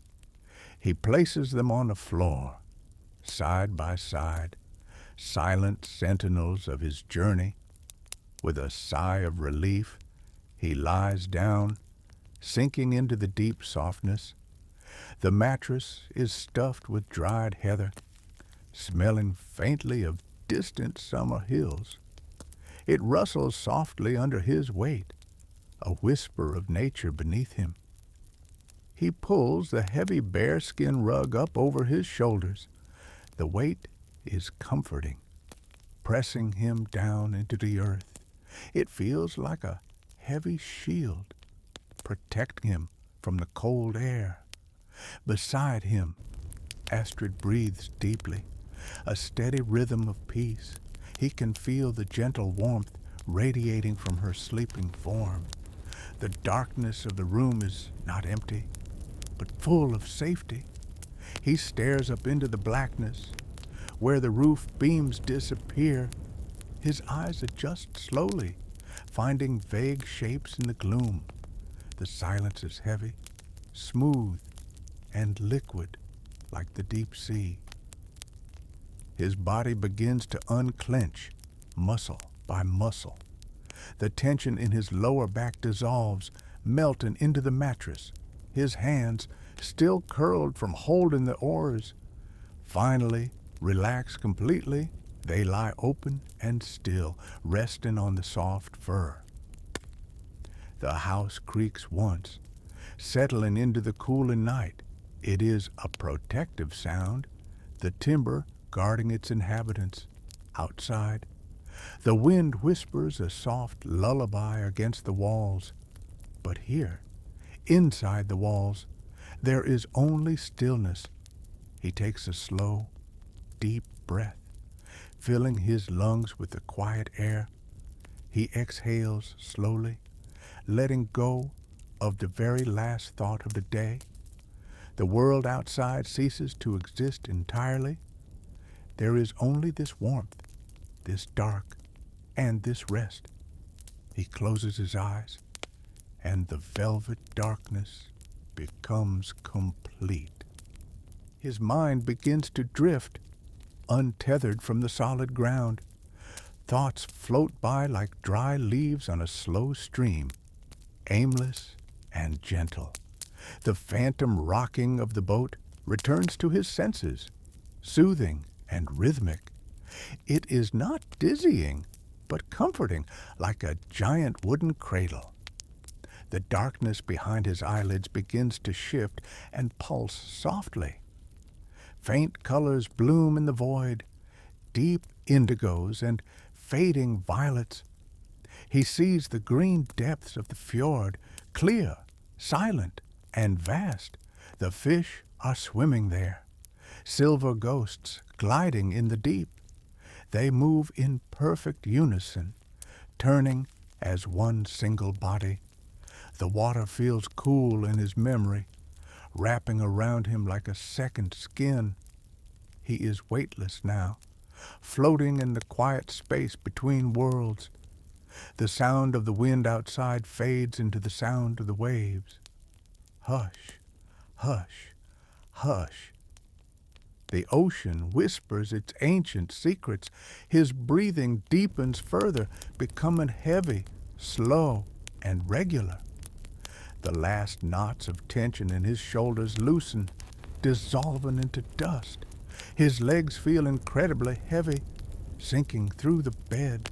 He places them on the floor, side by side, silent sentinels of his journey. With a sigh of relief, he lies down, sinking into the deep softness. The mattress is stuffed with dried heather, smelling faintly of distant summer hills. It rustles softly under his weight, a whisper of nature beneath him. He pulls the heavy bearskin rug up over his shoulders. The weight is comforting, pressing him down into the earth. It feels like a heavy shield, protecting him from the cold air. Beside him, Astrid breathes deeply, a steady rhythm of peace. He can feel the gentle warmth radiating from her sleeping form. The darkness of the room is not empty, but full of safety. He stares up into the blackness. Where the roof beams disappear, his eyes adjust slowly, finding vague shapes in the gloom. The silence is heavy, smooth, and liquid like the deep sea. His body begins to unclench, muscle by muscle. The tension in his lower back dissolves, melting into the mattress. His hands, still curled from holding the oars, finally relax completely. They lie open and still, resting on the soft fur. The house creaks once, settling into the cooling night. It is a protective sound, the timber guarding its inhabitants. Outside, the wind whispers a soft lullaby against the walls. But here, inside the walls, there is only stillness. He takes a slow, deep breath, filling his lungs with the quiet air. He exhales slowly, letting go of the very last thought of the day. The world outside ceases to exist entirely. There is only this warmth, this dark, and this rest. He closes his eyes, and the velvet darkness becomes complete. His mind begins to drift, untethered from the solid ground. Thoughts float by like dry leaves on a slow stream, aimless and gentle. The phantom rocking of the boat returns to his senses, soothing and rhythmic. It is not dizzying, but comforting, like a giant wooden cradle. The darkness behind his eyelids begins to shift and pulse softly. Faint colors bloom in the void, deep indigos and fading violets. He sees the green depths of the fjord, clear, silent, and vast. The fish are swimming there, silver ghosts gliding in the deep. They move in perfect unison, turning as one single body. The water feels cool in his memory, wrapping around him like a second skin. He is weightless now, floating in the quiet space between worlds. The sound of the wind outside fades into the sound of the waves. Hush, hush, hush. The ocean whispers its ancient secrets. His breathing deepens further, becoming heavy, slow, and regular. The last knots of tension in his shoulders loosen, dissolving into dust. His legs feel incredibly heavy, sinking through the bed,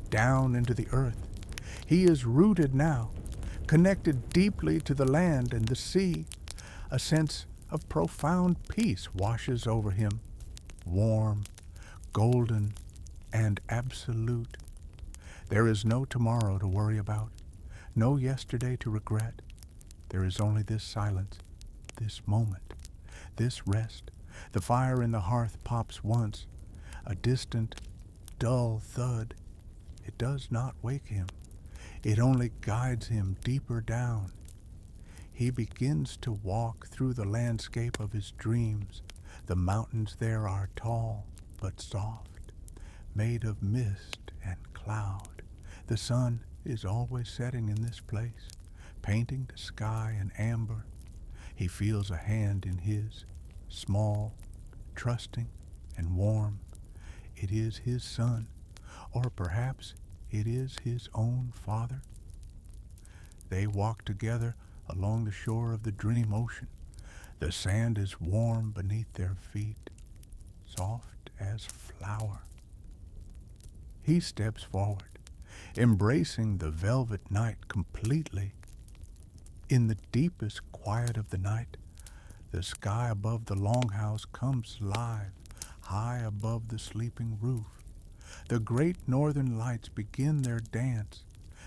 down into the earth. He is rooted now, connected deeply to the land and the sea. A sense of profound peace washes over him, warm, golden, and absolute. There is no tomorrow to worry about, no yesterday to regret. There is only this silence, this moment, this rest. The fire in the hearth pops once, a distant, dull thud. It does not wake him. It only guides him deeper down. He begins to walk through the landscape of his dreams. The mountains there are tall but soft, made of mist and cloud. The sun is always setting in this place, painting the sky in amber. He feels a hand in his, small, trusting, and warm. It is his son, or perhaps it is his own father. They walk together along the shore of the dream ocean. The sand is warm beneath their feet, soft as flour. He steps forward, embracing the velvet night completely. In the deepest quiet of the night, the sky above the longhouse comes alive, high above the sleeping roof. The great northern lights begin their dance.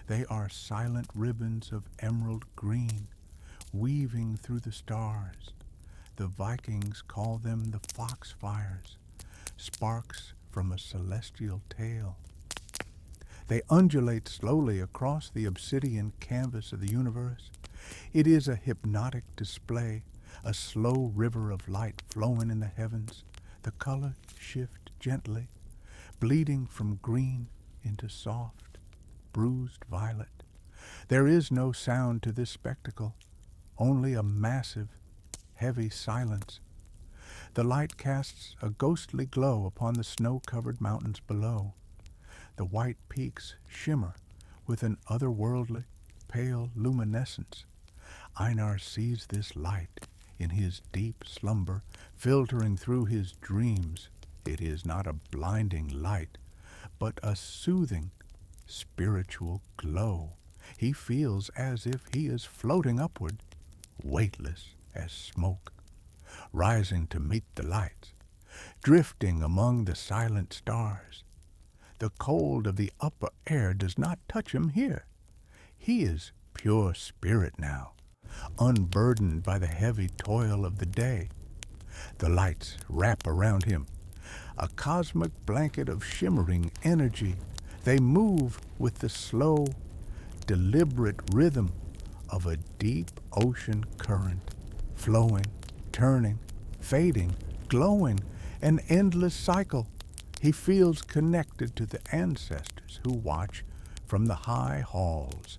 They are silent ribbons of emerald green, weaving through the stars. The Vikings call them the foxfires, sparks from a celestial tale. They undulate slowly across the obsidian canvas of the universe. It is a hypnotic display, a slow river of light flowing in the heavens. The colors shift gently, bleeding from green into soft, bruised violet. There is no sound to this spectacle, only a massive, heavy silence. The light casts a ghostly glow upon the snow-covered mountains below. The white peaks shimmer with an otherworldly, pale luminescence. Einar sees this light in his deep slumber, filtering through his dreams. It is not a blinding light, but a soothing, spiritual glow. He feels as if he is floating upward, weightless as smoke, rising to meet the lights, drifting among the silent stars. The cold of the upper air does not touch him here. He is pure spirit now, unburdened by the heavy toil of the day. The lights wrap around him, a cosmic blanket of shimmering energy. They move with the slow, deliberate rhythm of a deep ocean current, flowing, turning, fading, glowing, an endless cycle. He feels connected to the ancestors who watch from the high halls.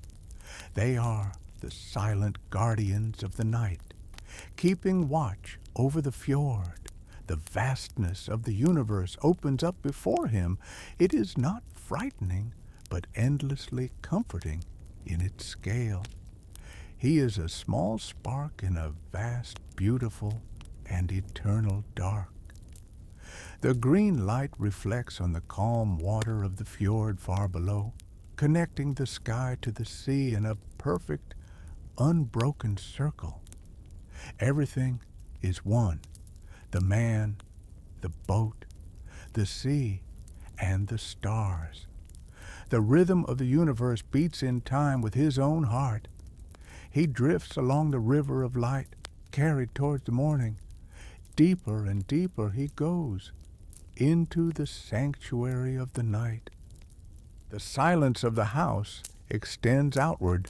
They are the silent guardians of the night, keeping watch over the fjord. The vastness of the universe opens up before him. It is not frightening, but endlessly comforting in its scale. He is a small spark in a vast, beautiful, and eternal dark. The green light reflects on the calm water of the fjord far below, connecting the sky to the sea in a perfect, unbroken circle. Everything is one: the man, the boat, the sea, and the stars. The rhythm of the universe beats in time with his own heart. He drifts along the river of light, carried towards the morning. Deeper and deeper he goes, into the sanctuary of the night. The silence of the house extends outward,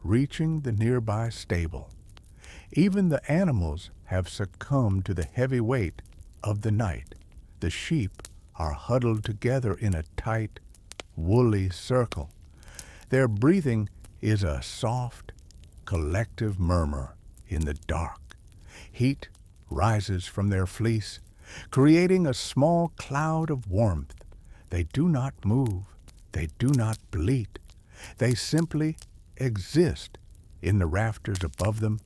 reaching the nearby stable. Even the animals have succumbed to the heavy weight of the night. The sheep are huddled together in a tight, woolly circle. Their breathing is a soft, collective murmur in the dark. Heat rises from their fleece, creating a small cloud of warmth. They do not move. They do not bleat. They simply exist in the rafters above them.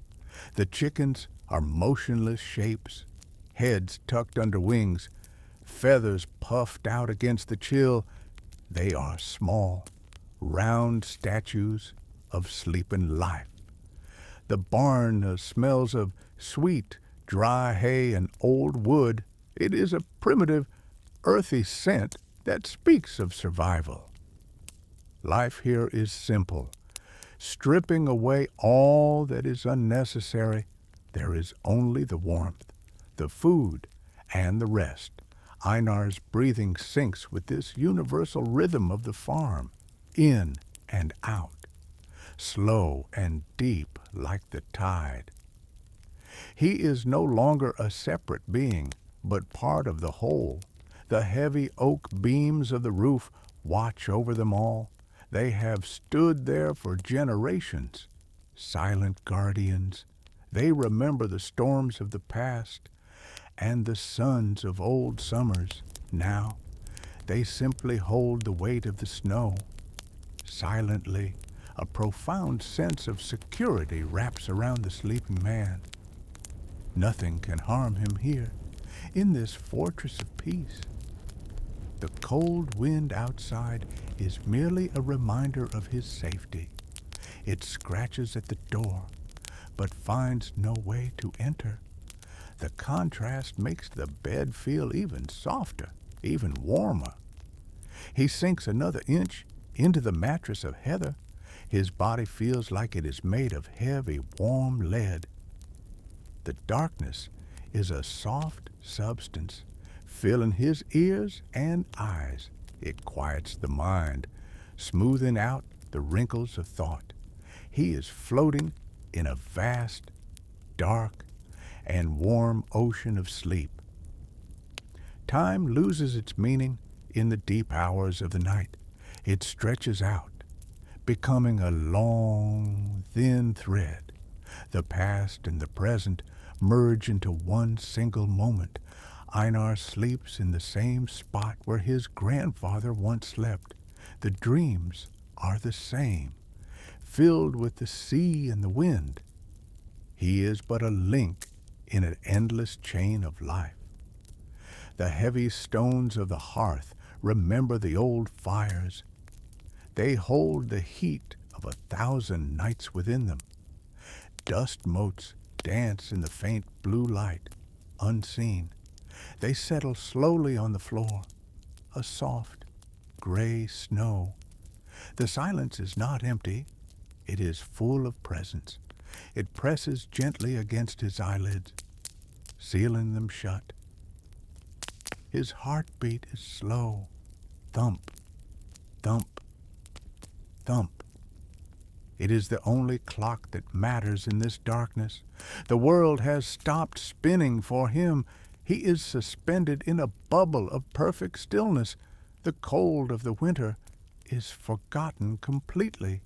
The chickens are motionless shapes, heads tucked under wings, feathers puffed out against the chill. They are small, round statues of sleeping life. The barn smells of sweet, dry hay and old wood. It is a primitive, earthy scent that speaks of survival. Life here is simple. Stripping away all that is unnecessary, there is only the warmth, the food, and the rest. Einar's breathing syncs with this universal rhythm of the farm, in and out, slow and deep like the tide. He is no longer a separate being, but part of the whole. The heavy oak beams of the roof watch over them all. They have stood there for generations, silent guardians. They remember the storms of the past and the suns of old summers. Now, they simply hold the weight of the snow. Silently, a profound sense of security wraps around the sleeping man. Nothing can harm him here, in this fortress of peace. The cold wind outside is merely a reminder of his safety. It scratches at the door, but finds no way to enter. The contrast makes the bed feel even softer, even warmer. He sinks another inch into the mattress of heather. His body feels like it is made of heavy, warm lead. The darkness is a soft substance, filling his ears and eyes. It quiets the mind, smoothing out the wrinkles of thought. He is floating in a vast, dark, and warm ocean of sleep. Time loses its meaning in the deep hours of the night. It stretches out, becoming a long, thin thread. The past and the present merge into one single moment. Einar sleeps in the same spot where his grandfather once slept. The dreams are the same, filled with the sea and the wind. He is but a link in an endless chain of life. The heavy stones of the hearth remember the old fires. They hold the heat of 1,000 nights within them. Dust motes dance in the faint blue light, unseen. They settle slowly on the floor, a soft, gray snow. The silence is not empty. It is full of presence. It presses gently against his eyelids, sealing them shut. His heartbeat is slow. Thump, thump, thump. It is the only clock that matters in this darkness. The world has stopped spinning for him. He is suspended in a bubble of perfect stillness. The cold of the winter is forgotten completely.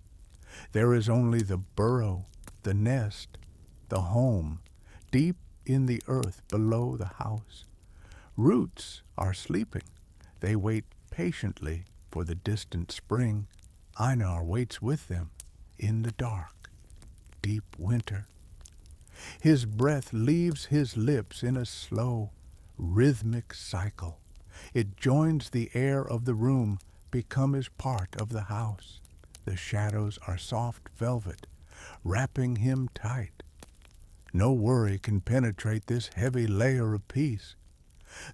There is only the burrow, the nest, the home, deep in the earth below the house. Roots are sleeping. They wait patiently for the distant spring. Einar waits with them in the dark, deep winter. His breath leaves his lips in a slow, rhythmic cycle. It joins the air of the room, becomes part of the house. The shadows are soft velvet, wrapping him tight. No worry can penetrate this heavy layer of peace.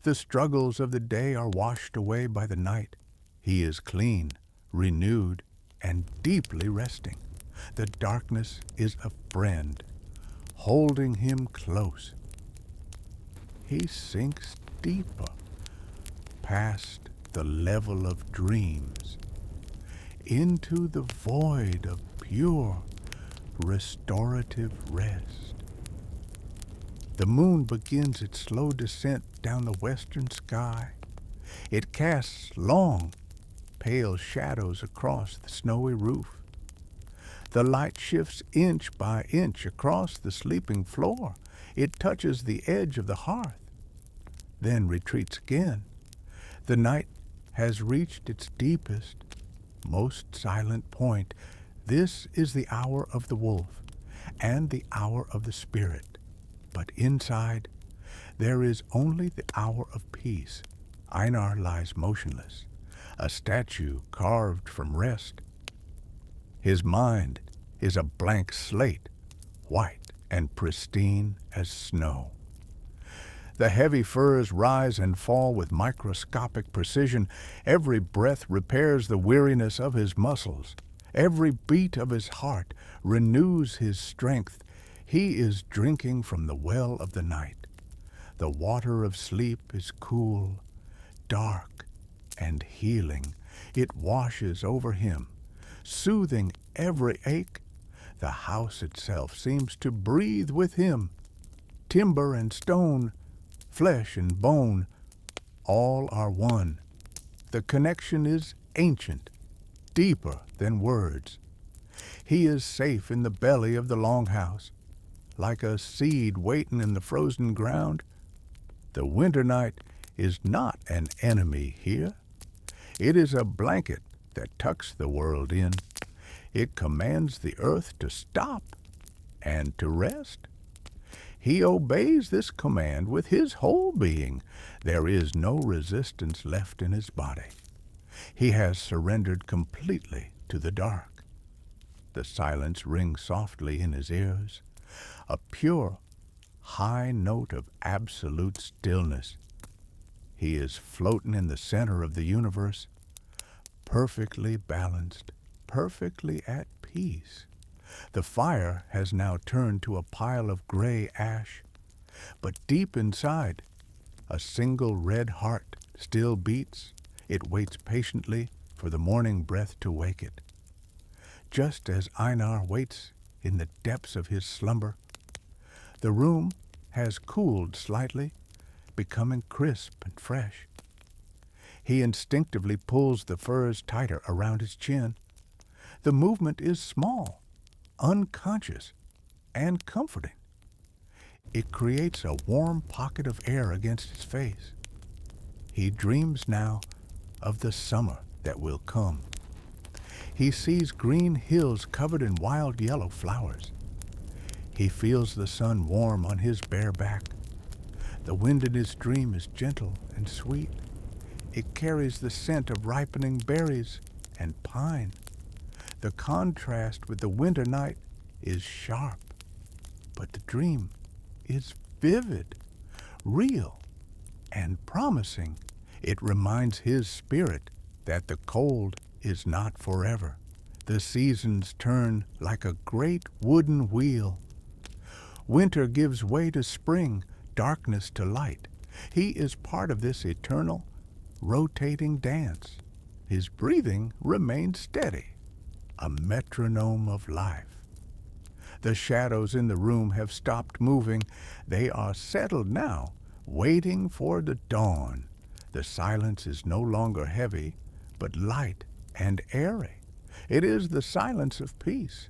The struggles of the day are washed away by the night. He is clean, renewed, and deeply resting. The darkness is a friend, holding him close. He sinks deeper, past the level of dreams, into the void of pure, restorative rest. The moon begins its slow descent down the western sky. It casts long, pale shadows across the snowy roof. The light shifts inch by inch across the sleeping floor. It touches the edge of the hearth, then retreats again. The night has reached its deepest, most silent point. This is the hour of the wolf and the hour of the spirit. But inside, there is only the hour of peace. Einar lies motionless, a statue carved from rest. His mind is a blank slate, white and pristine as snow. The heavy furs rise and fall with microscopic precision. Every breath repairs the weariness of his muscles. Every beat of his heart renews his strength. He is drinking from the well of the night. The water of sleep is cool, dark, and healing. It washes over him, soothing every ache. The house itself seems to breathe with him. Timber and stone, flesh and bone, all are one. The connection is ancient, deeper than words. He is safe in the belly of the longhouse, like a seed waiting in the frozen ground. The winter night is not an enemy here. It is a blanket that tucks the world in. It commands the earth to stop and to rest. He obeys this command with his whole being. There is no resistance left in his body. He has surrendered completely to the dark. The silence rings softly in his ears, a pure, high note of absolute stillness. He is floating in the center of the universe, perfectly balanced, perfectly at peace. The fire has now turned to a pile of gray ash, but deep inside, a single red heart still beats. It waits patiently for the morning breath to wake it. Just as Einar waits in the depths of his slumber, the room has cooled slightly, becoming crisp and fresh. He instinctively pulls the furs tighter around his chin. The movement is small, unconscious, and comforting. It creates a warm pocket of air against his face. He dreams now of the summer that will come. He sees green hills covered in wild yellow flowers. He feels the sun warm on his bare back. The wind in his dream is gentle and sweet. It carries the scent of ripening berries and pine. The contrast with the winter night is sharp, but the dream is vivid, real, and promising. It reminds his spirit that the cold is not forever. The seasons turn like a great wooden wheel. Winter gives way to spring, darkness to light. He is part of this eternal, rotating dance. His breathing remains steady, a metronome of life. The shadows in the room have stopped moving. They are settled now, waiting for the dawn. The silence is no longer heavy, but light and airy. It is the silence of peace,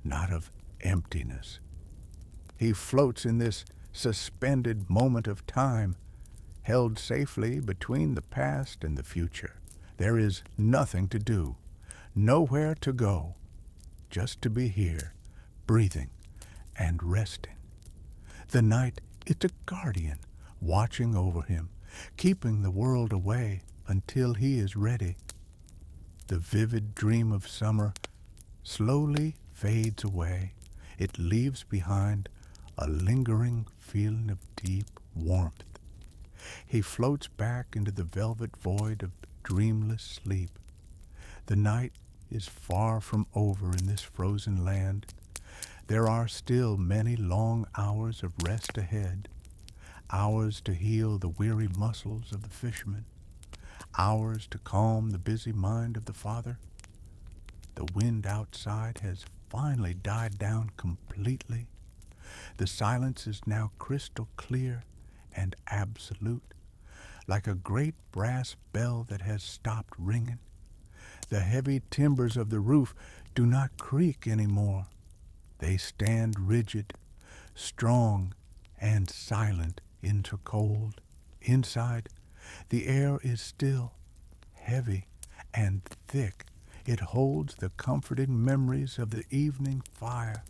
not of emptiness. He floats in this suspended moment of time, held safely between the past and the future. There is nothing to do, nowhere to go, just to be here, breathing and resting. The night is a guardian, watching over him, keeping the world away until he is ready. The vivid dream of summer slowly fades away. It leaves behind a lingering feeling of deep warmth. He floats back into the velvet void of dreamless sleep. The night is far from over in this frozen land. There are still many long hours of rest ahead, hours to heal the weary muscles of the fisherman, hours to calm the busy mind of the father. The wind outside has finally died down completely. The silence is now crystal clear and absolute, like a great brass bell that has stopped ringing. The heavy timbers of the roof do not creak anymore. They stand rigid, strong, and silent into cold. Inside, the air is still, heavy, and thick. It holds the comforting memories of the evening fire.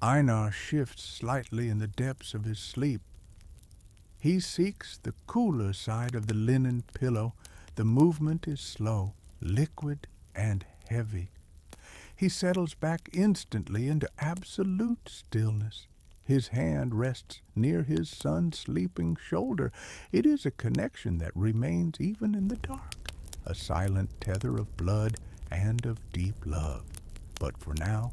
Einar shifts slightly in the depths of his sleep. He seeks the cooler side of the linen pillow. The movement is slow, liquid, and heavy. He settles back instantly into absolute stillness. His hand rests near his son's sleeping shoulder. It is a connection that remains even in the dark, a silent tether of blood and of deep love. But for now,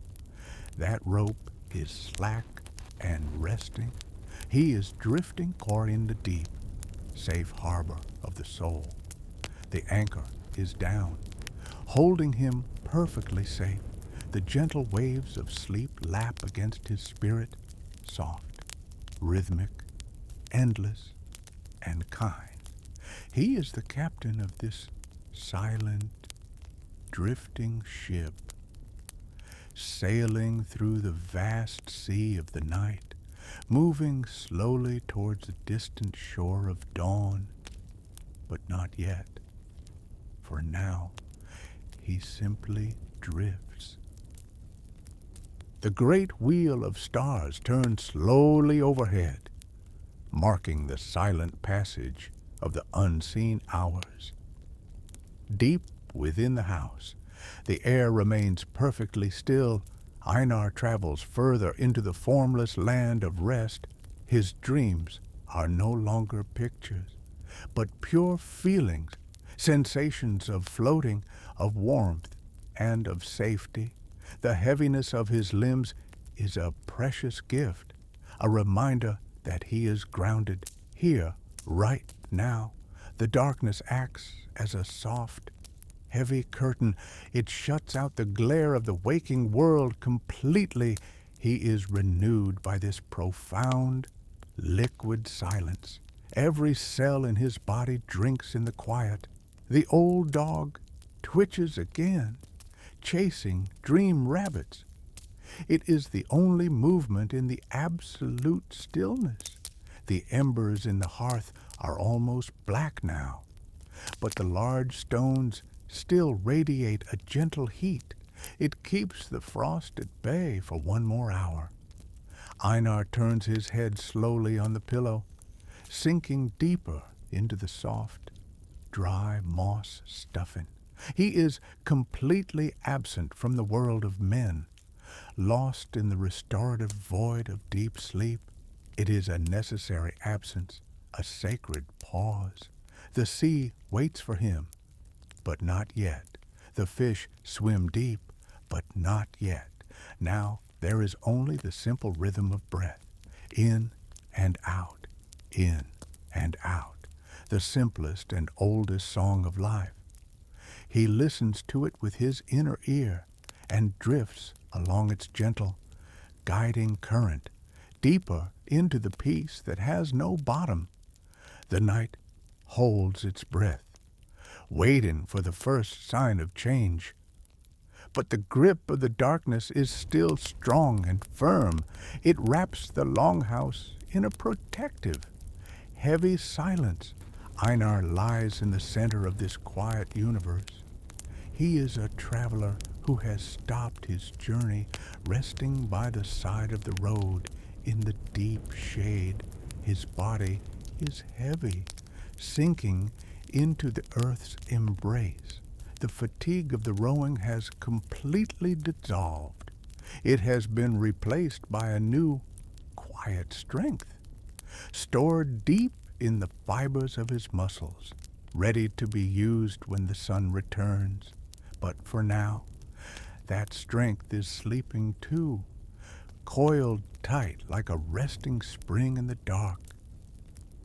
that rope is slack and resting. He is drifting or in the deep, safe harbor of the soul. The anchor is down, holding him perfectly safe. The gentle waves of sleep lap against his spirit, soft, rhythmic, endless, and kind. He is the captain of this silent drifting ship, sailing through the vast sea of the night, moving slowly towards the distant shore of dawn, but not yet, for now he simply drifts. The great wheel of stars turns slowly overhead, marking the silent passage of the unseen hours. Deep within the house, the air remains perfectly still. Einar travels further into the formless land of rest. His dreams are no longer pictures, but pure feelings, sensations of floating, of warmth, and of safety. The heaviness of his limbs is a precious gift, a reminder that he is grounded here, right now. The darkness acts as a soft, heavy curtain. It shuts out the glare of the waking world completely. He is renewed by this profound, liquid silence. Every cell in his body drinks in the quiet. The old dog twitches again, chasing dream rabbits. It is the only movement in the absolute stillness. The embers in the hearth are almost black now, but the large stones still radiate a gentle heat. It keeps the frost at bay for one more hour. Einar turns his head slowly on the pillow, sinking deeper into the soft, dry moss stuffing. He is completely absent from the world of men, lost in the restorative void of deep sleep. It is a necessary absence, a sacred pause. The sea waits for him, but not yet. The fish swim deep, but not yet. Now there is only the simple rhythm of breath, in and out, in and out, the simplest and oldest song of life. He listens to it with his inner ear and drifts along its gentle, guiding current, deeper into the peace that has no bottom. The night holds its breath, waiting for the first sign of change. But the grip of the darkness is still strong and firm. It wraps the longhouse in a protective, heavy silence. Einar lies in the center of this quiet universe. He is a traveler who has stopped his journey, resting by the side of the road in the deep shade. His body is heavy, sinking into the earth's embrace. The fatigue of the rowing has completely dissolved. It has been replaced by a new, quiet strength, stored deep in the fibers of his muscles, ready to be used when the sun returns. But for now, that strength is sleeping too, coiled tight like a resting spring in the dark.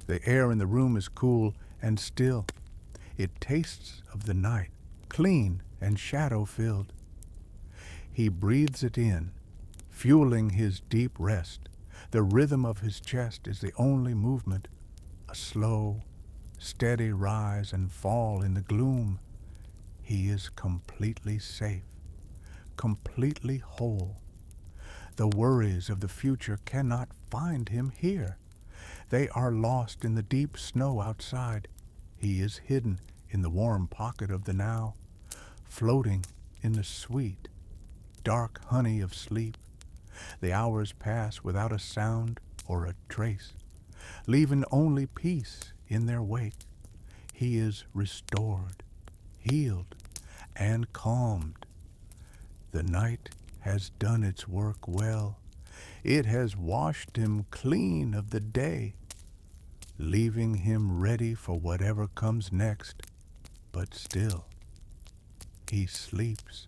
The air in the room is cool and still. It tastes of the night, clean and shadow-filled. He breathes it in, fueling his deep rest. The rhythm of his chest is the only movement, a slow, steady rise and fall in the gloom. He is completely safe, completely whole. The worries of the future cannot find him here. They are lost in the deep snow outside. He is hidden in the warm pocket of the now, floating in the sweet, dark honey of sleep. The hours pass without a sound or a trace, leaving only peace in their wake. He is restored, healed, and calmed. The night has done its work well. It has washed him clean of the day, leaving him ready for whatever comes next. But still, he sleeps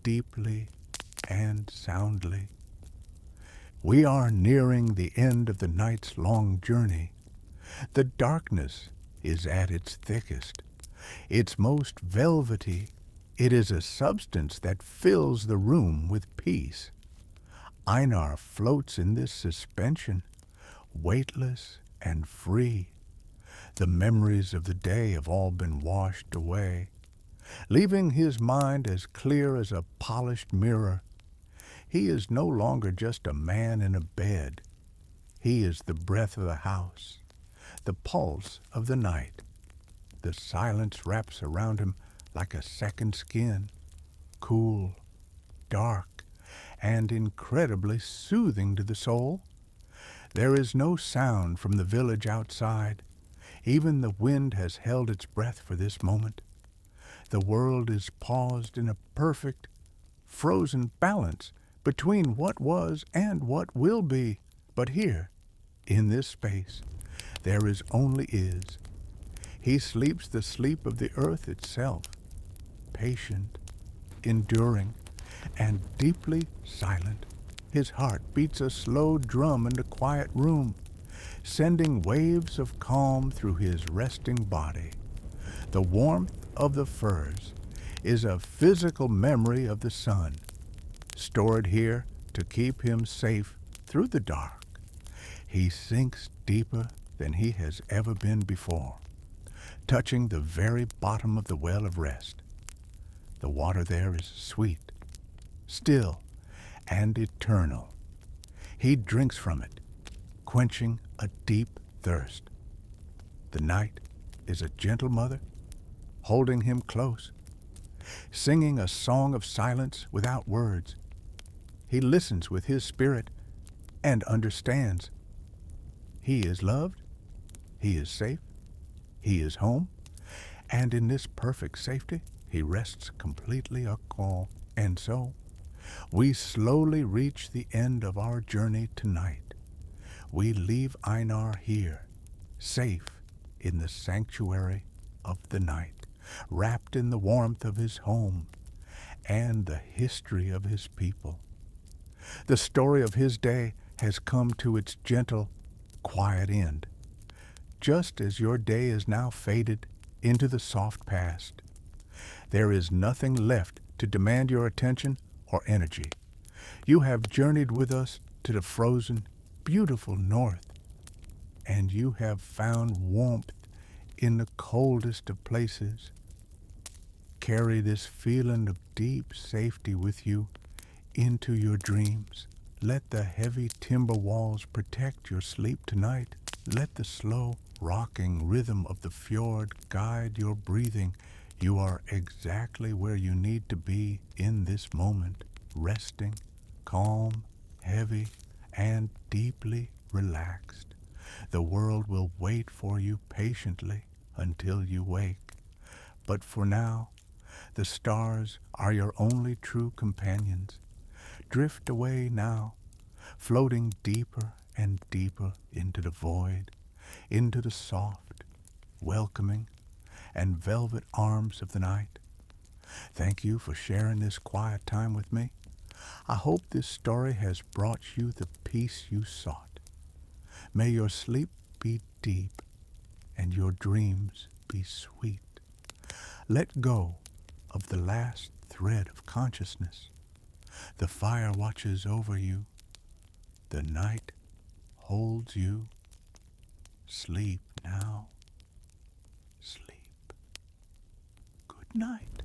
deeply and soundly. We are nearing the end of the night's long journey. The darkness is at its thickest, its most velvety. It is a substance that fills the room with peace. Einar floats in this suspension, weightless and free. The memories of the day have all been washed away. leaving his mind as clear as a polished mirror. He is no longer just a man in a bed. He is the breath of the house, the pulse of the night. The silence wraps around him like a second skin, cool, dark, and incredibly soothing to the soul. There is no sound from the village outside. Even the wind has held its breath for this moment. The world is paused in a perfect, frozen balance between what was and what will be. But here, in this space, there is only is. He sleeps the sleep of the earth itself, patient, enduring, and deeply silent. His heart beats a slow drum in the quiet room, sending waves of calm through his resting body. The warmth of the furs is a physical memory of the sun, stored here to keep him safe through the dark. He sinks deeper than he has ever been before, touching the very bottom of the well of rest. The water there is sweet, still, and eternal. He drinks from it, quenching a deep thirst. The night is a gentle mother, holding him close, singing a song of silence without words. He listens with his spirit and understands. He is loved, he is safe, he is home, and in this perfect safety, he rests completely calm. And so, we slowly reach the end of our journey tonight. We leave Einar here, safe in the sanctuary of the night, wrapped in the warmth of his home and the history of his people. The story of his day has come to its gentle, quiet end, just as your day is now faded into the soft past. There is nothing left to demand your attention or energy. You have journeyed with us to the frozen, beautiful north, and you have found warmth in the coldest of places. Carry this feeling of deep safety with you into your dreams. Let the heavy timber walls protect your sleep tonight. Let the slow, rocking rhythm of the fjord guide your breathing. You are exactly where you need to be in this moment, resting, calm, heavy, and deeply relaxed. The world will wait for you patiently until you wake. But for now, the stars are your only true companions. Drift away now, floating deeper and deeper into the void, into the soft, welcoming, and velvet arms of the night. Thank you for sharing this quiet time with me. I hope this story has brought you the peace you sought. May your sleep be deep and your dreams be sweet. Let go of the last thread of consciousness. The fire watches over you. The night holds you. Sleep now. Sleep. Good night.